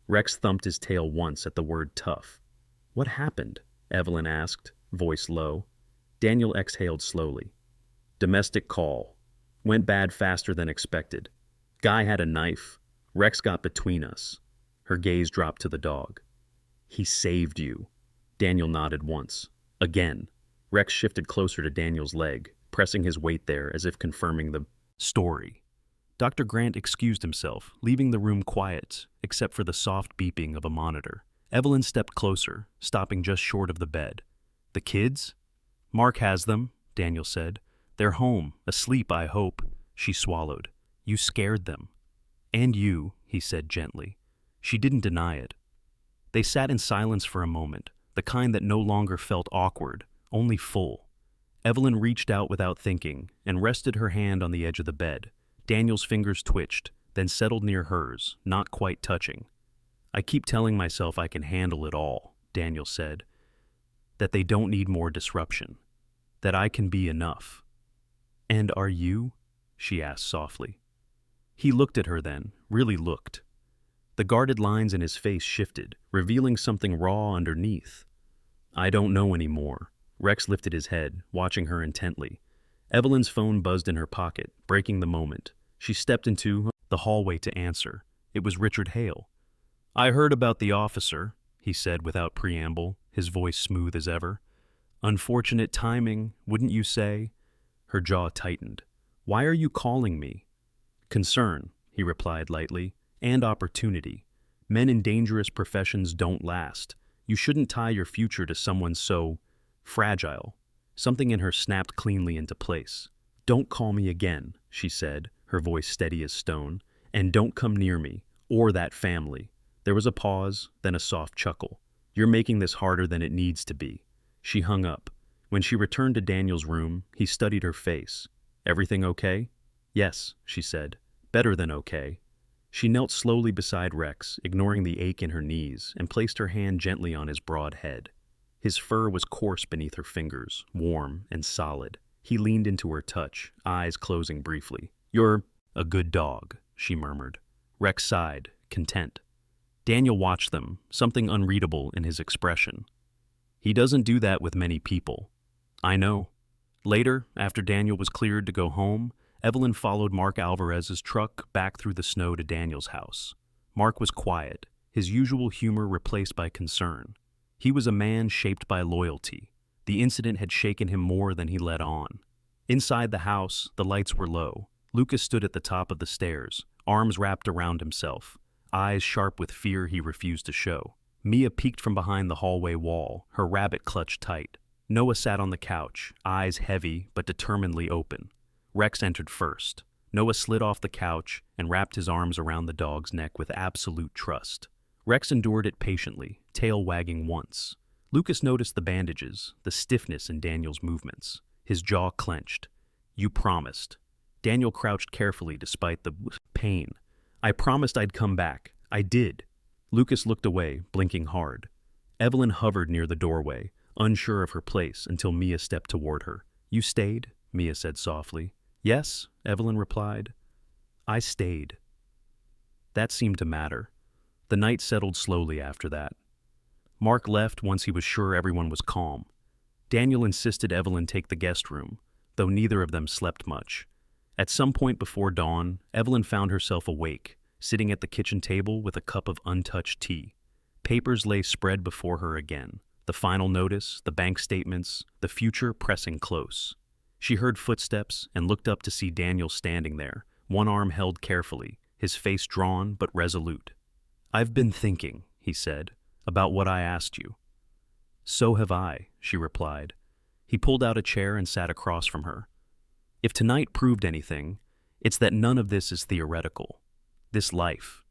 Rex thumped his tail once at the word tough. "What happened?" Evelyn asked, voice low. Daniel exhaled slowly. "Domestic call. Went bad faster than expected. Guy had a knife. Rex got between us." Her gaze dropped to the dog. "He saved you." Daniel nodded once. Again. Rex shifted closer to Daniel's leg, pressing his weight there as if confirming the story. Dr. Grant excused himself, leaving the room quiet, except for the soft beeping of a monitor. Evelyn stepped closer, stopping just short of the bed. "The kids?" "Mark has them," Daniel said. "They're home, asleep, I hope." She swallowed. "You scared them." "And you," he said gently. She didn't deny it. They sat in silence for a moment, the kind that no longer felt awkward, only full. Evelyn reached out without thinking and rested her hand on the edge of the bed. Daniel's fingers twitched, then settled near hers, not quite touching. "I keep telling myself I can handle it all," Daniel said. "That they don't need more disruption. That I can be enough." "And are you?" she asked softly. He looked at her then, really looked. The guarded lines in his face shifted, revealing something raw underneath. "I don't know anymore." Rex lifted his head, watching her intently. Evelyn's phone buzzed in her pocket, breaking the moment. She stepped into the hallway to answer. It was Richard Hale. "I heard about the officer," he said without preamble, his voice smooth as ever. "Unfortunate timing, wouldn't you say?" Her jaw tightened. "Why are you calling me?" "Concern," he replied lightly, "and opportunity. Men in dangerous professions don't last. You shouldn't tie your future to someone so fragile." Something in her snapped cleanly into place. "Don't call me again," she said, her voice steady as stone, "and don't come near me, or that family." There was a pause, then a soft chuckle. "You're making this harder than it needs to be." She hung up. When she returned to Daniel's room, he studied her face. "Everything okay?" "Yes," she said. "Better than okay." She knelt slowly beside Rex, ignoring the ache in her knees, and placed her hand gently on his broad head. His fur was coarse beneath her fingers, warm and solid. He leaned into her touch, eyes closing briefly. "You're a good dog," she murmured. Rex sighed, content. Daniel watched them, something unreadable in his expression. "He doesn't do that with many people." "I know." Later, after Daniel was cleared to go home, Evelyn followed Mark Alvarez's truck back through the snow to Daniel's house. Mark was quiet, his usual humor replaced by concern. He was a man shaped by loyalty. The incident had shaken him more than he let on. Inside the house, the lights were low. Lucas stood at the top of the stairs, arms wrapped around himself, eyes sharp with fear he refused to show. Mia peeked from behind the hallway wall, her rabbit clutched tight. Noah sat on the couch, eyes heavy but determinedly open. Rex entered first. Noah slid off the couch and wrapped his arms around the dog's neck with absolute trust. Rex endured it patiently, tail wagging once. Lucas noticed the bandages, the stiffness in Daniel's movements. His jaw clenched. "You promised." Daniel crouched carefully despite the pain. "I promised I'd come back. I did." Lucas looked away, blinking hard. Evelyn hovered near the doorway, unsure of her place, until Mia stepped toward her. "You stayed?" Mia said softly. "Yes," Evelyn replied. "I stayed." That seemed to matter. The night settled slowly after that. Mark left once he was sure everyone was calm. Daniel insisted Evelyn take the guest room, though neither of them slept much. At some point before dawn, Evelyn found herself awake, sitting at the kitchen table with a cup of untouched tea. Papers lay spread before her again, the final notice, the bank statements, the future pressing close. She heard footsteps and looked up to see Daniel standing there, one arm held carefully, his face drawn but resolute. "I've been thinking," he said, "about what I asked you." "So have I," she replied. He pulled out a chair and sat across from her. "If tonight proved anything, it's that none of this is theoretical. This life,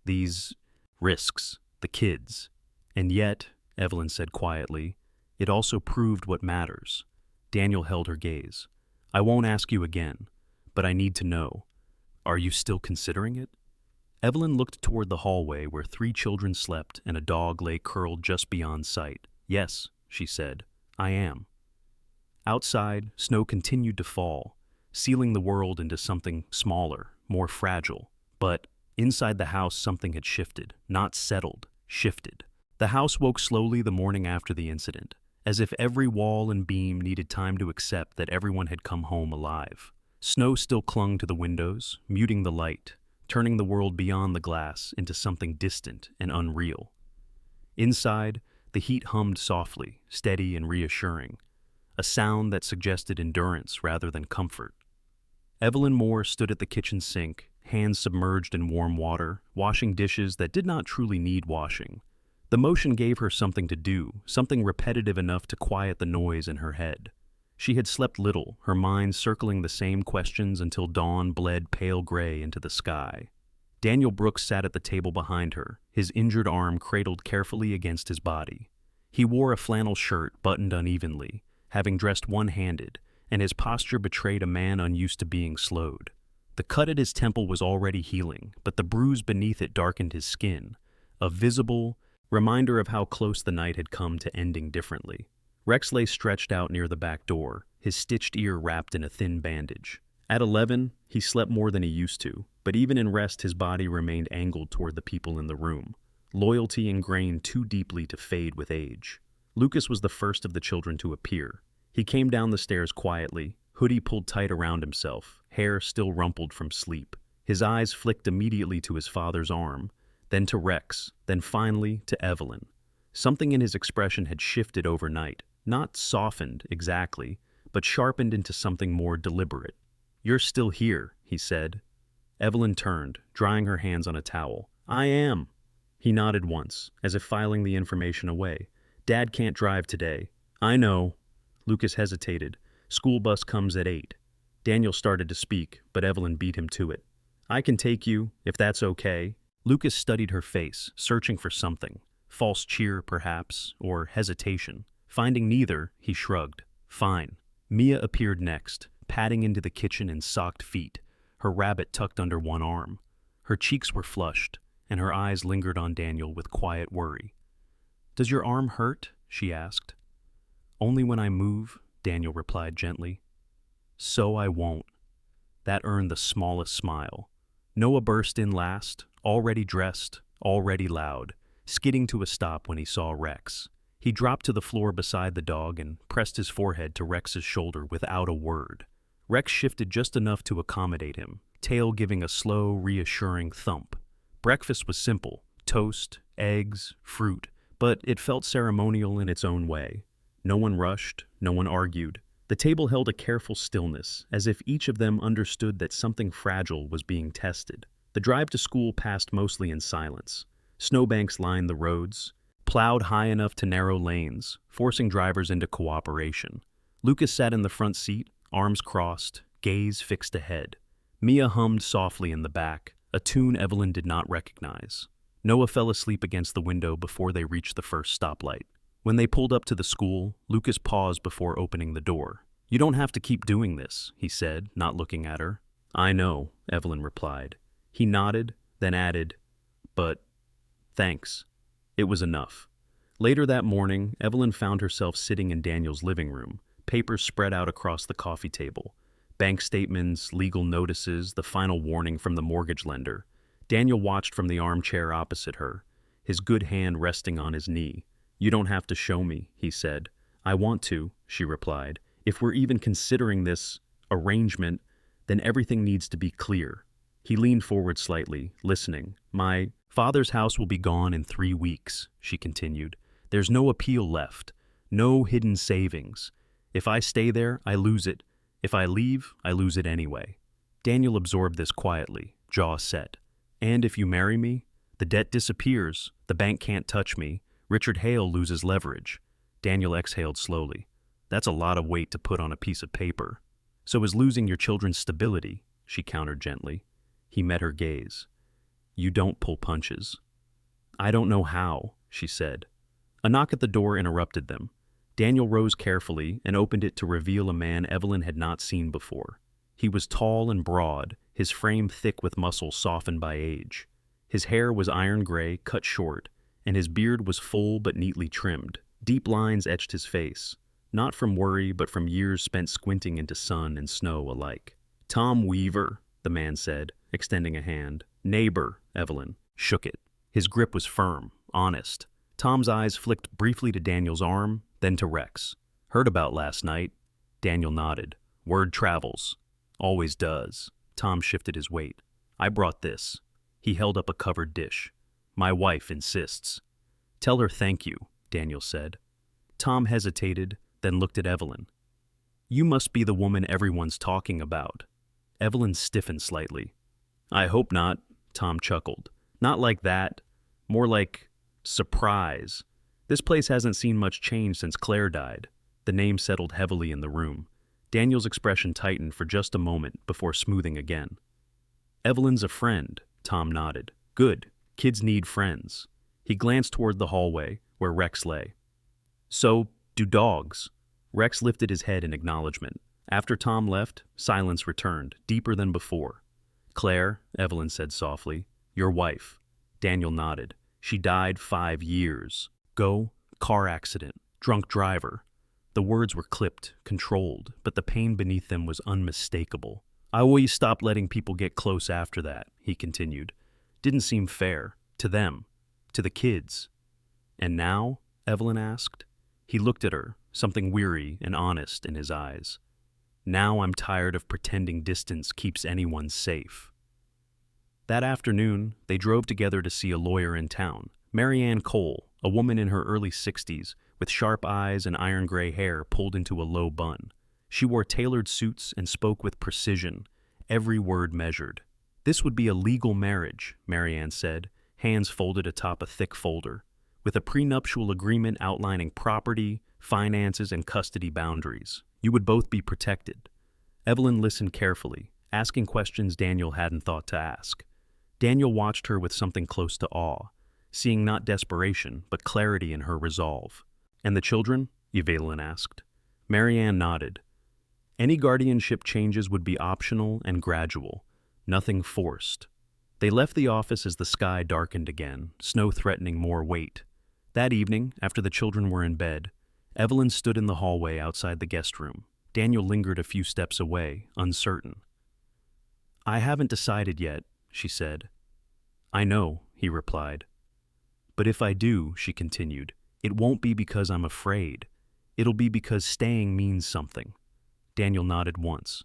these risks, the kids. And yet," Evelyn said quietly, "it also proved what matters." Daniel held her gaze. "I won't ask you again, but I need to know. Are you still considering it?" Evelyn looked toward the hallway where 3 children slept and a dog lay curled just beyond sight. "Yes," she said, "I am." Outside, snow continued to fall, sealing the world into something smaller, more fragile. But inside the house something had shifted, not settled, shifted. The house woke slowly the morning after the incident, as if every wall and beam needed time to accept that everyone had come home alive. Snow still clung to the windows, muting the light, turning the world beyond the glass into something distant and unreal. Inside, the heat hummed softly, steady and reassuring, a sound that suggested endurance rather than comfort. Evelyn Moore stood at the kitchen sink, hands submerged in warm water, washing dishes that did not truly need washing. The motion gave her something to do, something repetitive enough to quiet the noise in her head. She had slept little, her mind circling the same questions until dawn bled pale gray into the sky. Daniel Brooks sat at the table behind her, his injured arm cradled carefully against his body. He wore a flannel shirt buttoned unevenly, having dressed one-handed, and his posture betrayed a man unused to being slowed. The cut at his temple was already healing, but the bruise beneath it darkened his skin, a visible reminder of how close the night had come to ending differently. Rex lay stretched out near the back door, his stitched ear wrapped in a thin bandage. At 11, he slept more than he used to, but even in rest his body remained angled toward the people in the room, loyalty ingrained too deeply to fade with age. Lucas was the first of the children to appear. He came down the stairs quietly, hoodie pulled tight around himself, hair still rumpled from sleep. His eyes flicked immediately to his father's arm, then to Rex, then finally to Evelyn. Something in his expression had shifted overnight, not softened exactly, but sharpened into something more deliberate. "You're still here," he said. Evelyn turned, drying her hands on a towel. "I am." He nodded once, as if filing the information away. "Dad can't drive today." "I know." Lucas hesitated. "School bus comes at 8. Daniel started to speak, but Evelyn beat him to it. "I can take you, if that's okay." Lucas studied her face, searching for something. False cheer, perhaps, or hesitation. Finding neither, he shrugged. Fine. Mia appeared next, padding into the kitchen in socked feet, her rabbit tucked under one arm. Her cheeks were flushed, and her eyes lingered on Daniel with quiet worry. "Does your arm hurt?" she asked. "Only when I move," Daniel replied gently. "So I won't." That earned the smallest smile. Noah burst in last, already dressed, already loud, skidding to a stop when he saw Rex. He dropped to the floor beside the dog and pressed his forehead to Rex's shoulder without a word. Rex shifted just enough to accommodate him, tail giving a slow, reassuring thump. Breakfast was simple: toast, eggs, fruit, but it felt ceremonial in its own way. No one rushed, no one argued. The table held a careful stillness, as if each of them understood that something fragile was being tested. The drive to school passed mostly in silence. Snowbanks lined the roads, plowed high enough to narrow lanes, forcing drivers into cooperation. Lucas sat in the front seat, arms crossed, gaze fixed ahead. Mia hummed softly in the back, a tune Evelyn did not recognize. Noah fell asleep against the window before they reached the first stoplight. When they pulled up to the school, Lucas paused before opening the door. "You don't have to keep doing this," he said, not looking at her. "I know," Evelyn replied. He nodded, then added, "But thanks." It was enough. Later that morning, Evelyn found herself sitting in Daniel's living room, papers spread out across the coffee table. Bank statements, legal notices, the final warning from the mortgage lender. Daniel watched from the armchair opposite her, his good hand resting on his knee. "You don't have to show me," he said. "I want to," she replied. "If we're even considering this arrangement, then everything needs to be clear." He leaned forward slightly, listening. "My father's house will be gone in 3 weeks," she continued. "There's no appeal left, no hidden savings. If I stay there, I lose it. If I leave, I lose it anyway." Daniel absorbed this quietly, jaw set. "And if you marry me, the debt disappears, the bank can't touch me, Richard Hale loses leverage." Daniel exhaled slowly. "That's a lot of weight to put on a piece of paper." "So is losing your children's stability," she countered gently. He met her gaze. "You don't pull punches." "I don't know how," she said. A knock at the door interrupted them. Daniel rose carefully and opened it to reveal a man Evelyn had not seen before. He was tall and broad, his frame thick with muscle softened by age. His hair was iron gray, cut short, and his beard was full but neatly trimmed. Deep lines etched his face, not from worry but from years spent squinting into sun and snow alike. "Tom Weaver," the man said, extending a hand. "Neighbor," Evelyn shook it. His grip was firm, honest. Tom's eyes flicked briefly to Daniel's arm, then to Rex. "Heard about last night?" Daniel nodded. "Word travels. Always does." Tom shifted his weight. "I brought this." He held up a covered dish. "My wife insists." "Tell her thank you," Daniel said. Tom hesitated, then looked at Evelyn. "You must be the woman everyone's talking about." Evelyn stiffened slightly. "I hope not," Tom chuckled. "Not like that. More like surprise. This place hasn't seen much change since Claire died." The name settled heavily in the room. Daniel's expression tightened for just a moment before smoothing again. "Evelyn's a friend," Tom nodded. "Good. Kids need friends." He glanced toward the hallway, where Rex lay. "So, do dogs." Rex lifted his head in acknowledgement. After Tom left, silence returned, deeper than before. "Claire," Evelyn said softly, "your wife." Daniel nodded. "She died 5 years ago. Car accident. Drunk driver." The words were clipped, controlled, but the pain beneath them was unmistakable. "I always stopped letting people get close after that," he continued. "Didn't seem fair. To them. To the kids." "And now?" Evelyn asked. He looked at her, something weary and honest in his eyes. "Now I'm tired of pretending distance keeps anyone safe." That afternoon, they drove together to see a lawyer in town, Marianne Cole, a woman in her early 60s, with sharp eyes and iron gray hair pulled into a low bun. She wore tailored suits and spoke with precision, every word measured. "This would be a legal marriage," Marianne said, hands folded atop a thick folder, "with a prenuptial agreement outlining property, finances, and custody boundaries. You would both be protected." Evelyn listened carefully, asking questions Daniel hadn't thought to ask. Daniel watched her with something close to awe, seeing not desperation, but clarity in her resolve. "And the children?" Evelyn asked. Marianne nodded. Any guardianship changes would be optional and gradual, nothing forced. They left the office as the sky darkened again, snow threatening more weight. That evening, after the children were in bed, Evelyn stood in the hallway outside the guest room. Daniel lingered a few steps away, uncertain. "I haven't decided yet," she said. "I know," he replied. "But if I do," she continued, "it won't be because I'm afraid. It'll be because staying means something." Daniel nodded once.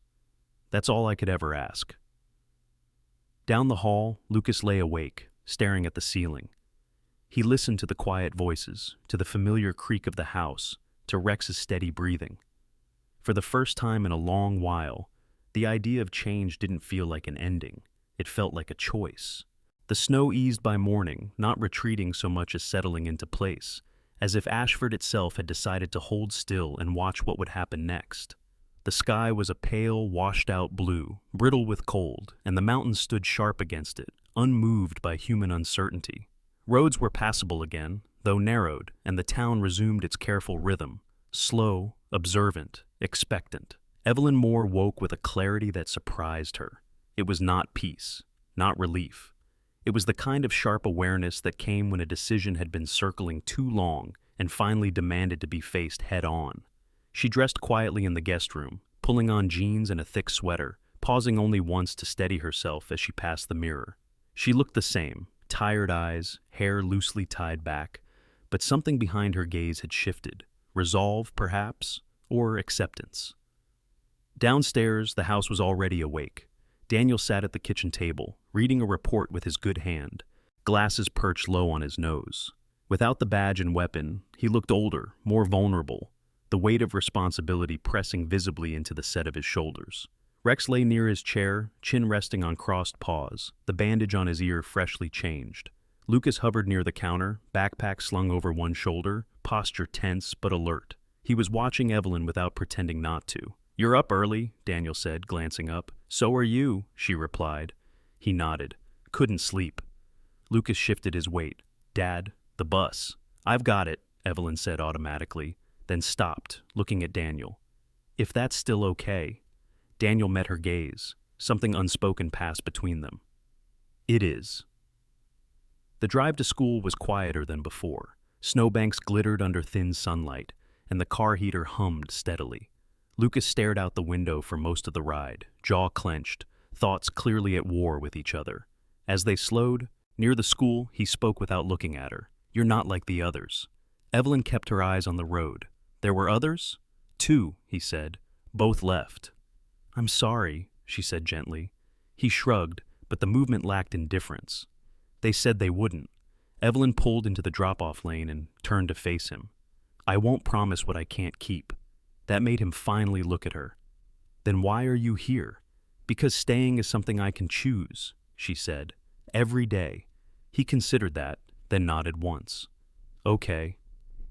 "That's all I could ever ask." Down the hall, Lucas lay awake, staring at the ceiling. He listened to the quiet voices, to the familiar creak of the house, to Rex's steady breathing. For the first time in a long while, the idea of change didn't feel like an ending. It felt like a choice. The snow eased by morning, not retreating so much as settling into place, as if Ashford itself had decided to hold still and watch what would happen next. The sky was a pale, washed-out blue, brittle with cold, and the mountains stood sharp against it, unmoved by human uncertainty. Roads were passable again, though narrowed, and the town resumed its careful rhythm, slow, observant, expectant. Evelyn Moore woke with a clarity that surprised her. It was not peace, not relief. It was the kind of sharp awareness that came when a decision had been circling too long and finally demanded to be faced head-on. She dressed quietly in the guest room, pulling on jeans and a thick sweater, pausing only once to steady herself as she passed the mirror. She looked the same, tired eyes, hair loosely tied back, but something behind her gaze had shifted. Resolve, perhaps, or acceptance. Downstairs, the house was already awake. Daniel sat at the kitchen table, reading a report with his good hand, glasses perched low on his nose. Without the badge and weapon, he looked older, more vulnerable, the weight of responsibility pressing visibly into the set of his shoulders. Rex lay near his chair, chin resting on crossed paws, the bandage on his ear freshly changed. Lucas hovered near the counter, backpack slung over one shoulder, posture tense but alert. He was watching Evelyn without pretending not to. "You're up early," Daniel said, glancing up. "So are you," she replied. He nodded. "Couldn't sleep." Lucas shifted his weight. "Dad, the bus." "I've got it," Evelyn said automatically, then stopped, looking at Daniel. "If that's still okay." Daniel met her gaze. Something unspoken passed between them. "It is." The drive to school was quieter than before. Snowbanks glittered under thin sunlight, and the car heater hummed steadily. Lucas stared out the window for most of the ride, jaw clenched, thoughts clearly at war with each other. As they slowed, near the school, he spoke without looking at her. "You're not like the others." Evelyn kept her eyes on the road. "There were others?" "Two," he said. "Both left." "I'm sorry," she said gently. He shrugged, but the movement lacked indifference. "They said they wouldn't." Evelyn pulled into the drop-off lane and turned to face him. "I won't promise what I can't keep." That made him finally look at her. "Then why are you here?" "Because staying is something I can choose," she said. "Every day." He considered that, then nodded once. "Okay."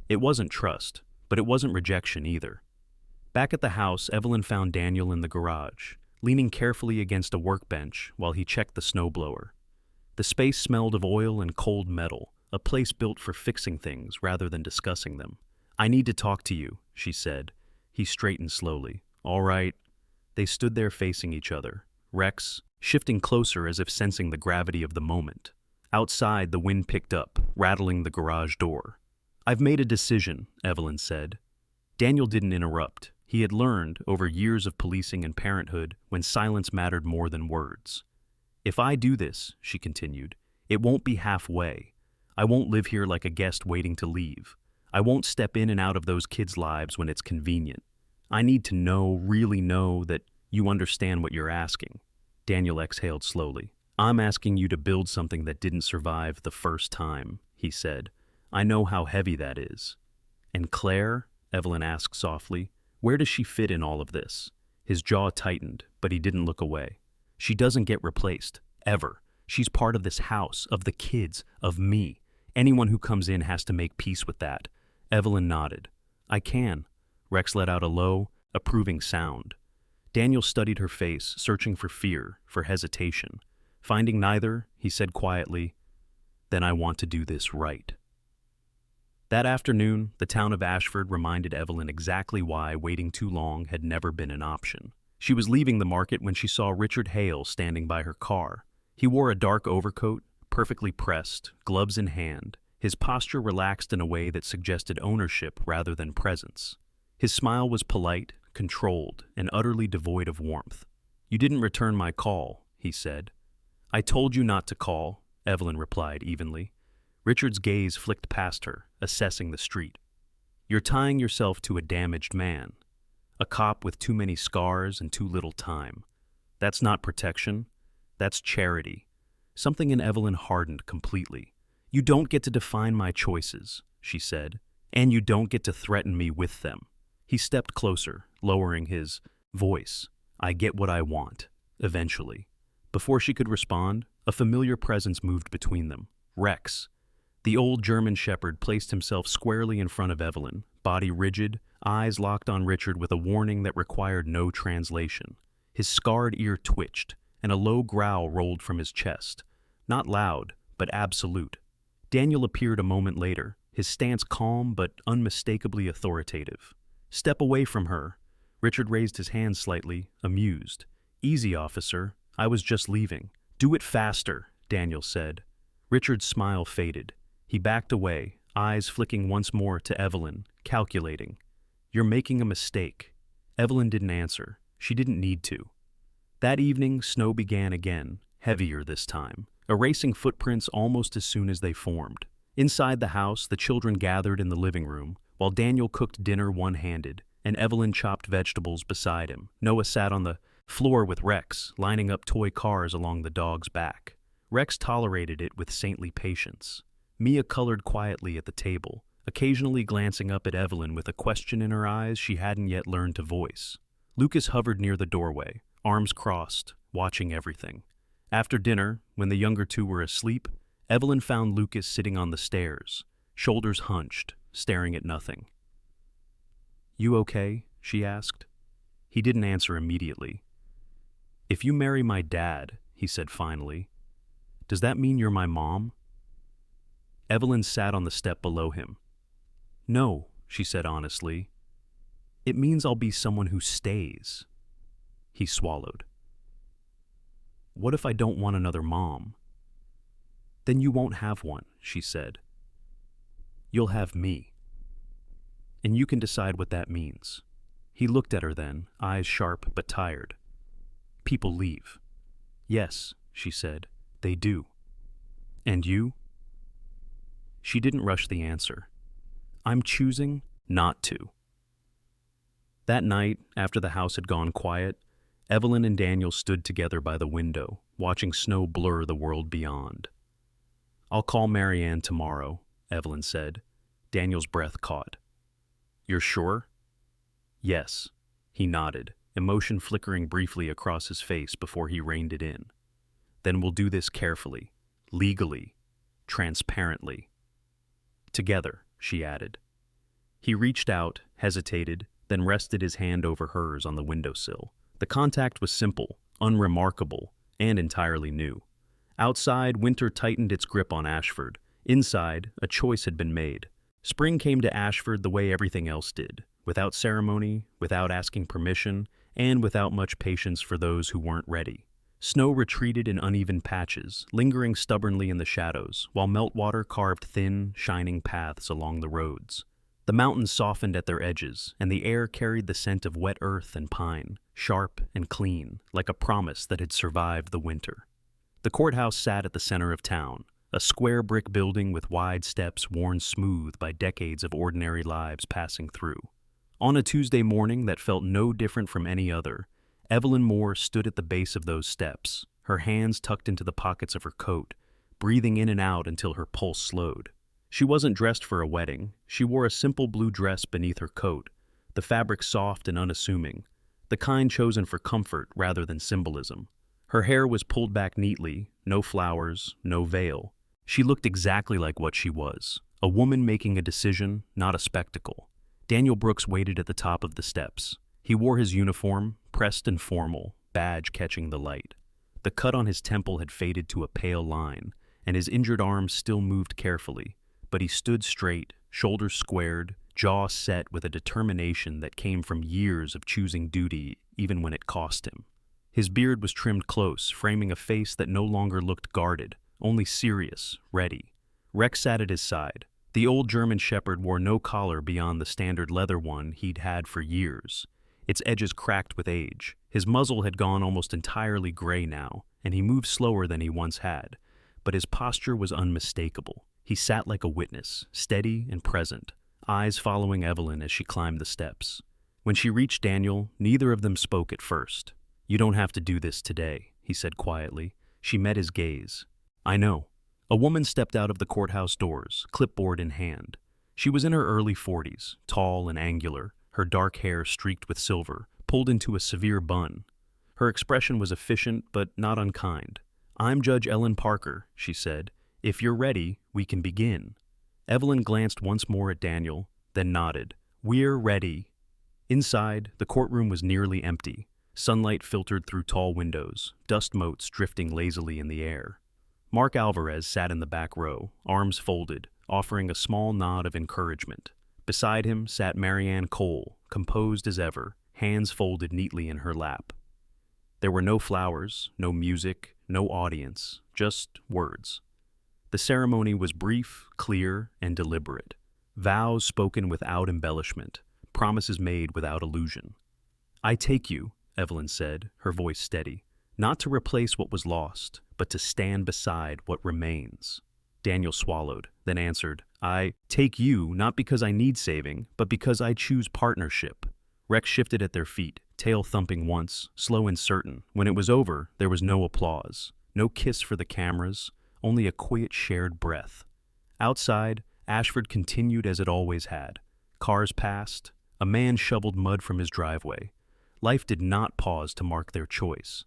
It wasn't trust, but it wasn't rejection either. Back at the house, Evelyn found Daniel in the garage, leaning carefully against a workbench while he checked the snowblower. The space smelled of oil and cold metal, a place built for fixing things rather than discussing them. "I need to talk to you," she said. He straightened slowly. "All right." They stood there facing each other, Rex shifting closer as if sensing the gravity of the moment. Outside, the wind picked up, rattling the garage door. "I've made a decision," Evelyn said. Daniel didn't interrupt. He had learned, over years of policing and parenthood, when silence mattered more than words. "If I do this," she continued, "it won't be halfway. I won't live here like a guest waiting to leave. I won't step in and out of those kids' lives when it's convenient. I need to know, really know, that you understand what you're asking." Daniel exhaled slowly. "I'm asking you to build something that didn't survive the first time," he said. "I know how heavy that is." "And Claire?" Evelyn asked softly. "Where does she fit in all of this?" His jaw tightened, but he didn't look away. "She doesn't get replaced, ever. She's part of this house, of the kids, of me. Anyone who comes in has to make peace with that." Evelyn nodded. "I can." Rex let out a low, approving sound. Daniel studied her face, searching for fear, for hesitation. Finding neither, he said quietly, "Then I want to do this right." That afternoon, the town of Ashford reminded Evelyn exactly why waiting too long had never been an option. She was leaving the market when she saw Richard Hale standing by her car. He wore a dark overcoat, perfectly pressed, gloves in hand, his posture relaxed in a way that suggested ownership rather than presence. His smile was polite, controlled, and utterly devoid of warmth. "You didn't return my call," he said. "I told you not to call," Evelyn replied evenly. Richard's gaze flicked past her, assessing the street. "You're tying yourself to a damaged man. A cop with too many scars and too little time. That's not protection. That's charity." Something in Evelyn hardened completely. "You don't get to define my choices," she said, "and you don't get to threaten me with them." He stepped closer, lowering his voice. "I get what I want, eventually." Before she could respond, a familiar presence moved between them. Rex. The old German shepherd placed himself squarely in front of Evelyn, body rigid, eyes locked on Richard with a warning that required no translation. His scarred ear twitched, and a low growl rolled from his chest. Not loud, but absolute. Daniel appeared a moment later, his stance calm but unmistakably authoritative. "Step away from her." Richard raised his hand slightly, amused. "Easy, officer. I was just leaving." "Do it faster," Daniel said. Richard's smile faded. He backed away, eyes flicking once more to Evelyn, calculating. "You're making a mistake." Evelyn didn't answer. She didn't need to. That evening, snow began again, heavier this time, erasing footprints almost as soon as they formed. Inside the house, the children gathered in the living room, while Daniel cooked dinner one-handed, and Evelyn chopped vegetables beside him. Noah sat on the floor with Rex, lining up toy cars along the dog's back. Rex tolerated it with saintly patience. Mia colored quietly at the table, occasionally glancing up at Evelyn with a question in her eyes she hadn't yet learned to voice. Lucas hovered near the doorway, arms crossed, watching everything. After dinner, when the younger two were asleep, Evelyn found Lucas sitting on the stairs, shoulders hunched, staring at nothing. "You okay?" she asked. He didn't answer immediately. "If you marry my dad," he said finally, "does that mean you're my mom?" Evelyn sat on the step below him. "No," she said honestly. "It means I'll be someone who stays." He swallowed. "What if I don't want another mom?" "Then you won't have one," she said. "You'll have me. And you can decide what that means." He looked at her then, eyes sharp but tired. "People leave." "Yes," she said, "they do." "And you?" She didn't rush the answer. "I'm choosing not to." That night, after the house had gone quiet, Evelyn and Daniel stood together by the window, watching snow blur the world beyond. "I'll call Marianne tomorrow," Evelyn said. Daniel's breath caught. "You're sure?" "Yes." He nodded, emotion flickering briefly across his face before he reined it in. "Then we'll do this carefully, legally, transparently." "Together," she added. He reached out, hesitated, then rested his hand over hers on the windowsill. The contact was simple, unremarkable, and entirely new. Outside, winter tightened its grip on Ashford. Inside, a choice had been made. Spring came to Ashford the way everything else did, without ceremony, without asking permission, and without much patience for those who weren't ready. Snow retreated in uneven patches, lingering stubbornly in the shadows, while meltwater carved thin, shining paths along the roads. The mountains softened at their edges, and the air carried the scent of wet earth and pine, sharp and clean, like a promise that had survived the winter. The courthouse sat at the center of town, a square brick building with wide steps worn smooth by decades of ordinary lives passing through. On a Tuesday morning that felt no different from any other, Evelyn Moore stood at the base of those steps, her hands tucked into the pockets of her coat, breathing in and out until her pulse slowed. She wasn't dressed for a wedding. She wore a simple blue dress beneath her coat, the fabric soft and unassuming, the kind chosen for comfort rather than symbolism. Her hair was pulled back neatly, no flowers, no veil. She looked exactly like what she was, a woman making a decision, not a spectacle. Daniel Brooks waited at the top of the steps. He wore his uniform, pressed and formal, badge catching the light. The cut on his temple had faded to a pale line, and his injured arm still moved carefully, but he stood straight, shoulders squared, jaw set with a determination that came from years of choosing duty even when it cost him. His beard was trimmed close, framing a face that no longer looked guarded, only serious, ready. Rex sat at his side. The old German Shepherd wore no collar beyond the standard leather one he'd had for years, its edges cracked with age. His muzzle had gone almost entirely gray now, and he moved slower than he once had, but his posture was unmistakable. He sat like a witness, steady and present, eyes following Evelyn as she climbed the steps. When she reached Daniel, neither of them spoke at first. "You don't have to do this today," he said quietly. She met his gaze. "I know." A woman stepped out of the courthouse doors, clipboard in hand. She was in her early 40s, tall and angular, her dark hair streaked with silver, pulled into a severe bun. Her expression was efficient but not unkind. "I'm Judge Ellen Parker," she said. "If you're ready, we can begin." Evelyn glanced once more at Daniel, then nodded. "We're ready." Inside, the courtroom was nearly empty. Sunlight filtered through tall windows, dust motes drifting lazily in the air. Mark Alvarez sat in the back row, arms folded, offering a small nod of encouragement. Beside him sat Marianne Cole, composed as ever, hands folded neatly in her lap. There were no flowers, no music, no audience, just words. The ceremony was brief, clear, and deliberate. Vows spoken without embellishment, promises made without illusion. "I take you," Evelyn said, her voice steady, "not to replace what was lost, but to stand beside what remains." Daniel swallowed, then answered, "I take you not because I need saving, but because I choose partnership." Rex shifted at their feet, tail thumping once, slow and certain. When it was over, there was no applause, no kiss for the cameras, only a quiet shared breath. Outside, Ashford continued as it always had. Cars passed. A man shoveled mud from his driveway. Life did not pause to mark their choice.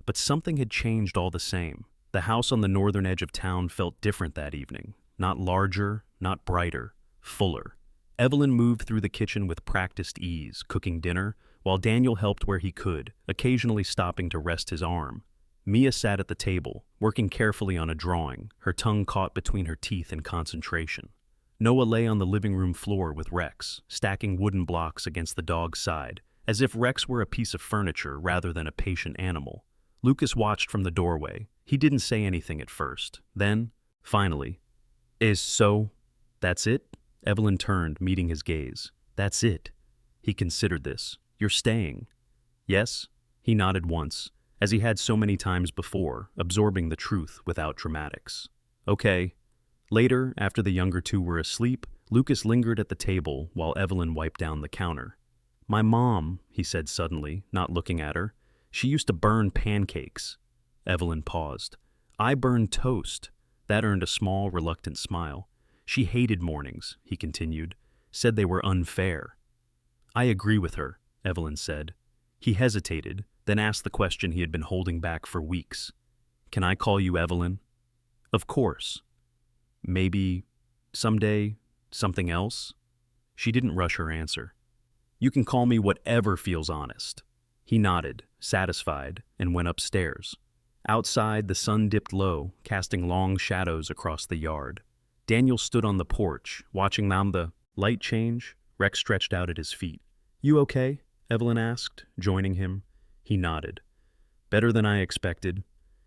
But something had changed all the same. The house on the northern edge of town felt different that evening. Not larger, not brighter, fuller. Evelyn moved through the kitchen with practiced ease, cooking dinner, while Daniel helped where he could, occasionally stopping to rest his arm. Mia sat at the table, working carefully on a drawing, her tongue caught between her teeth in concentration. Noah lay on the living room floor with Rex, stacking wooden blocks against the dog's side, as if Rex were a piece of furniture rather than a patient animal. Lucas watched from the doorway. He didn't say anything at first. Then, finally, that's it?" Evelyn turned, meeting his gaze. "That's it." He considered this. "You're staying?" "Yes." He nodded once, as he had so many times before, absorbing the truth without dramatics. "Okay." Later, after the younger two were asleep, Lucas lingered at the table while Evelyn wiped down the counter. "My mom," he said suddenly, not looking at her, "she used to burn pancakes." Evelyn paused. "I burned toast." That earned a small, reluctant smile. "She hated mornings," he continued, "said they were unfair." "I agree with her," Evelyn said. He hesitated, then asked the question he had been holding back for weeks. "Can I call you Evelyn?" "Of course." "Maybe, someday, something else?" She didn't rush her answer. "You can call me whatever feels honest." He nodded, satisfied, and went upstairs. Outside, the sun dipped low, casting long shadows across the yard. Daniel stood on the porch, watching the light change. Rex stretched out at his feet. "You okay?" Evelyn asked, joining him. He nodded. "Better than I expected."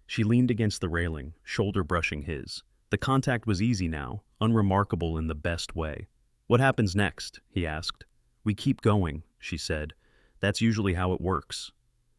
She leaned against the railing, shoulder brushing his. The contact was easy now, unremarkable in the best way. "What happens next?" he asked. "We keep going," she said. "That's usually how it works."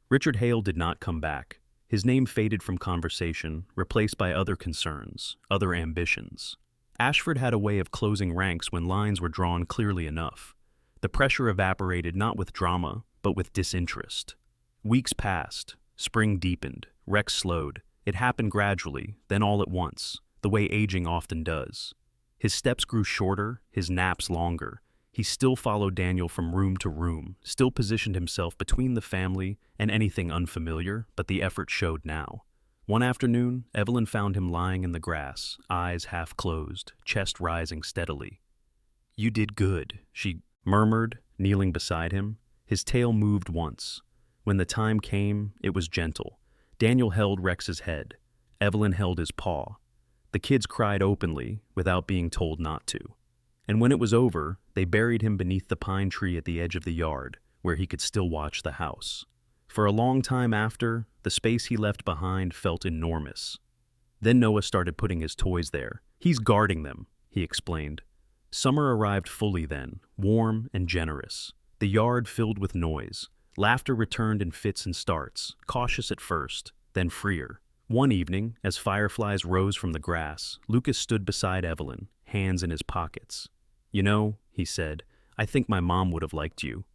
Richard Hale did not come back. His name faded from conversation, replaced by other concerns, other ambitions. Ashford had a way of closing ranks when lines were drawn clearly enough. The pressure evaporated not with drama, but with disinterest. Weeks passed. Spring deepened. Rex slowed. It happened gradually, then all at once, the way aging often does. His steps grew shorter, his naps longer. He still followed Daniel from room to room, still positioned himself between the family and anything unfamiliar, but the effort showed now. One afternoon, Evelyn found him lying in the grass, eyes half closed, chest rising steadily. "You did good," she murmured, kneeling beside him. His tail moved once. When the time came, it was gentle. Daniel held Rex's head. Evelyn held his paw. The kids cried openly, without being told not to. And when it was over, they buried him beneath the pine tree at the edge of the yard, where he could still watch the house. For a long time after, the space he left behind felt enormous. Then Noah started putting his toys there. He's guarding them, he explained. Summer arrived fully then, warm and generous. The yard filled with noise. Laughter returned in fits and starts, cautious at first, then freer. One evening, as fireflies rose from the grass, Lucas stood beside Evelyn, hands in his pockets. "You know," he said, "I think my mom would have liked you."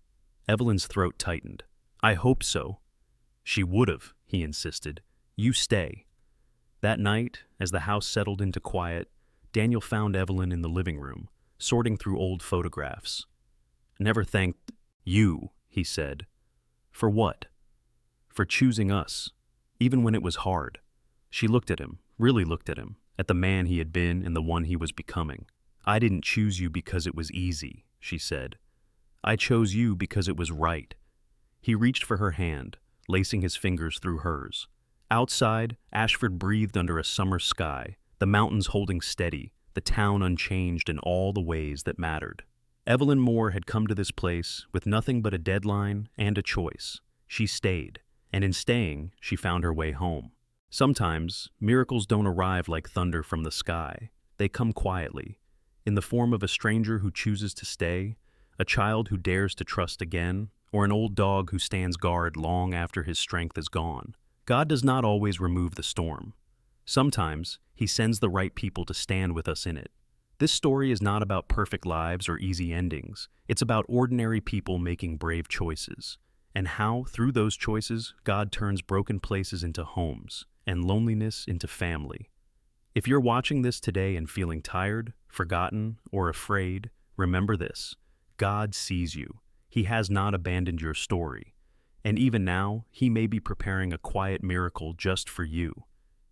Evelyn's throat tightened. "I hope so." "She would have," he insisted. "You stay." That night, as the house settled into quiet, Daniel found Evelyn in the living room, sorting through old photographs. "Never thanked you," he said. "For what?" "For choosing us, even when it was hard." She looked at him, really looked at him, at the man he had been and the one he was becoming. "I didn't choose you because it was easy," she said. "I chose you because it was right." He reached for her hand, lacing his fingers through hers. Outside, Ashford breathed under a summer sky, the mountains holding steady, the town unchanged in all the ways that mattered. Evelyn Moore had come to this place with nothing but a deadline and a choice. She stayed, and in staying, she found her way home. Sometimes, miracles don't arrive like thunder from the sky. They come quietly, in the form of a stranger who chooses to stay, a child who dares to trust again, or an old dog who stands guard long after his strength is gone. God does not always remove the storm. Sometimes, He sends the right people to stand with us in it. This story is not about perfect lives or easy endings. It's about ordinary people making brave choices, and how, through those choices, God turns broken places into homes and loneliness into family. If you're watching this today and feeling tired, forgotten, or afraid, remember this: God sees you. He has not abandoned your story. And even now, He may be preparing a quiet miracle just for you.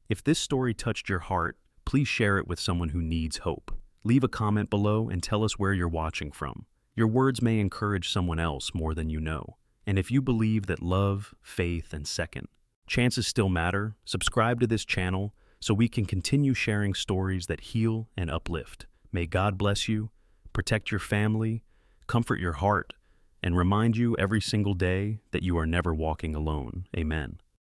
If this story touched your heart, please share it with someone who needs hope. Leave a comment below and tell us where you're watching from. Your words may encourage someone else more than you know. And if you believe that love, faith, and second chances still matter, subscribe to this channel so we can continue sharing stories that heal and uplift. May God bless you, protect your family, comfort your heart, and remind you every single day that you are never walking alone. Amen.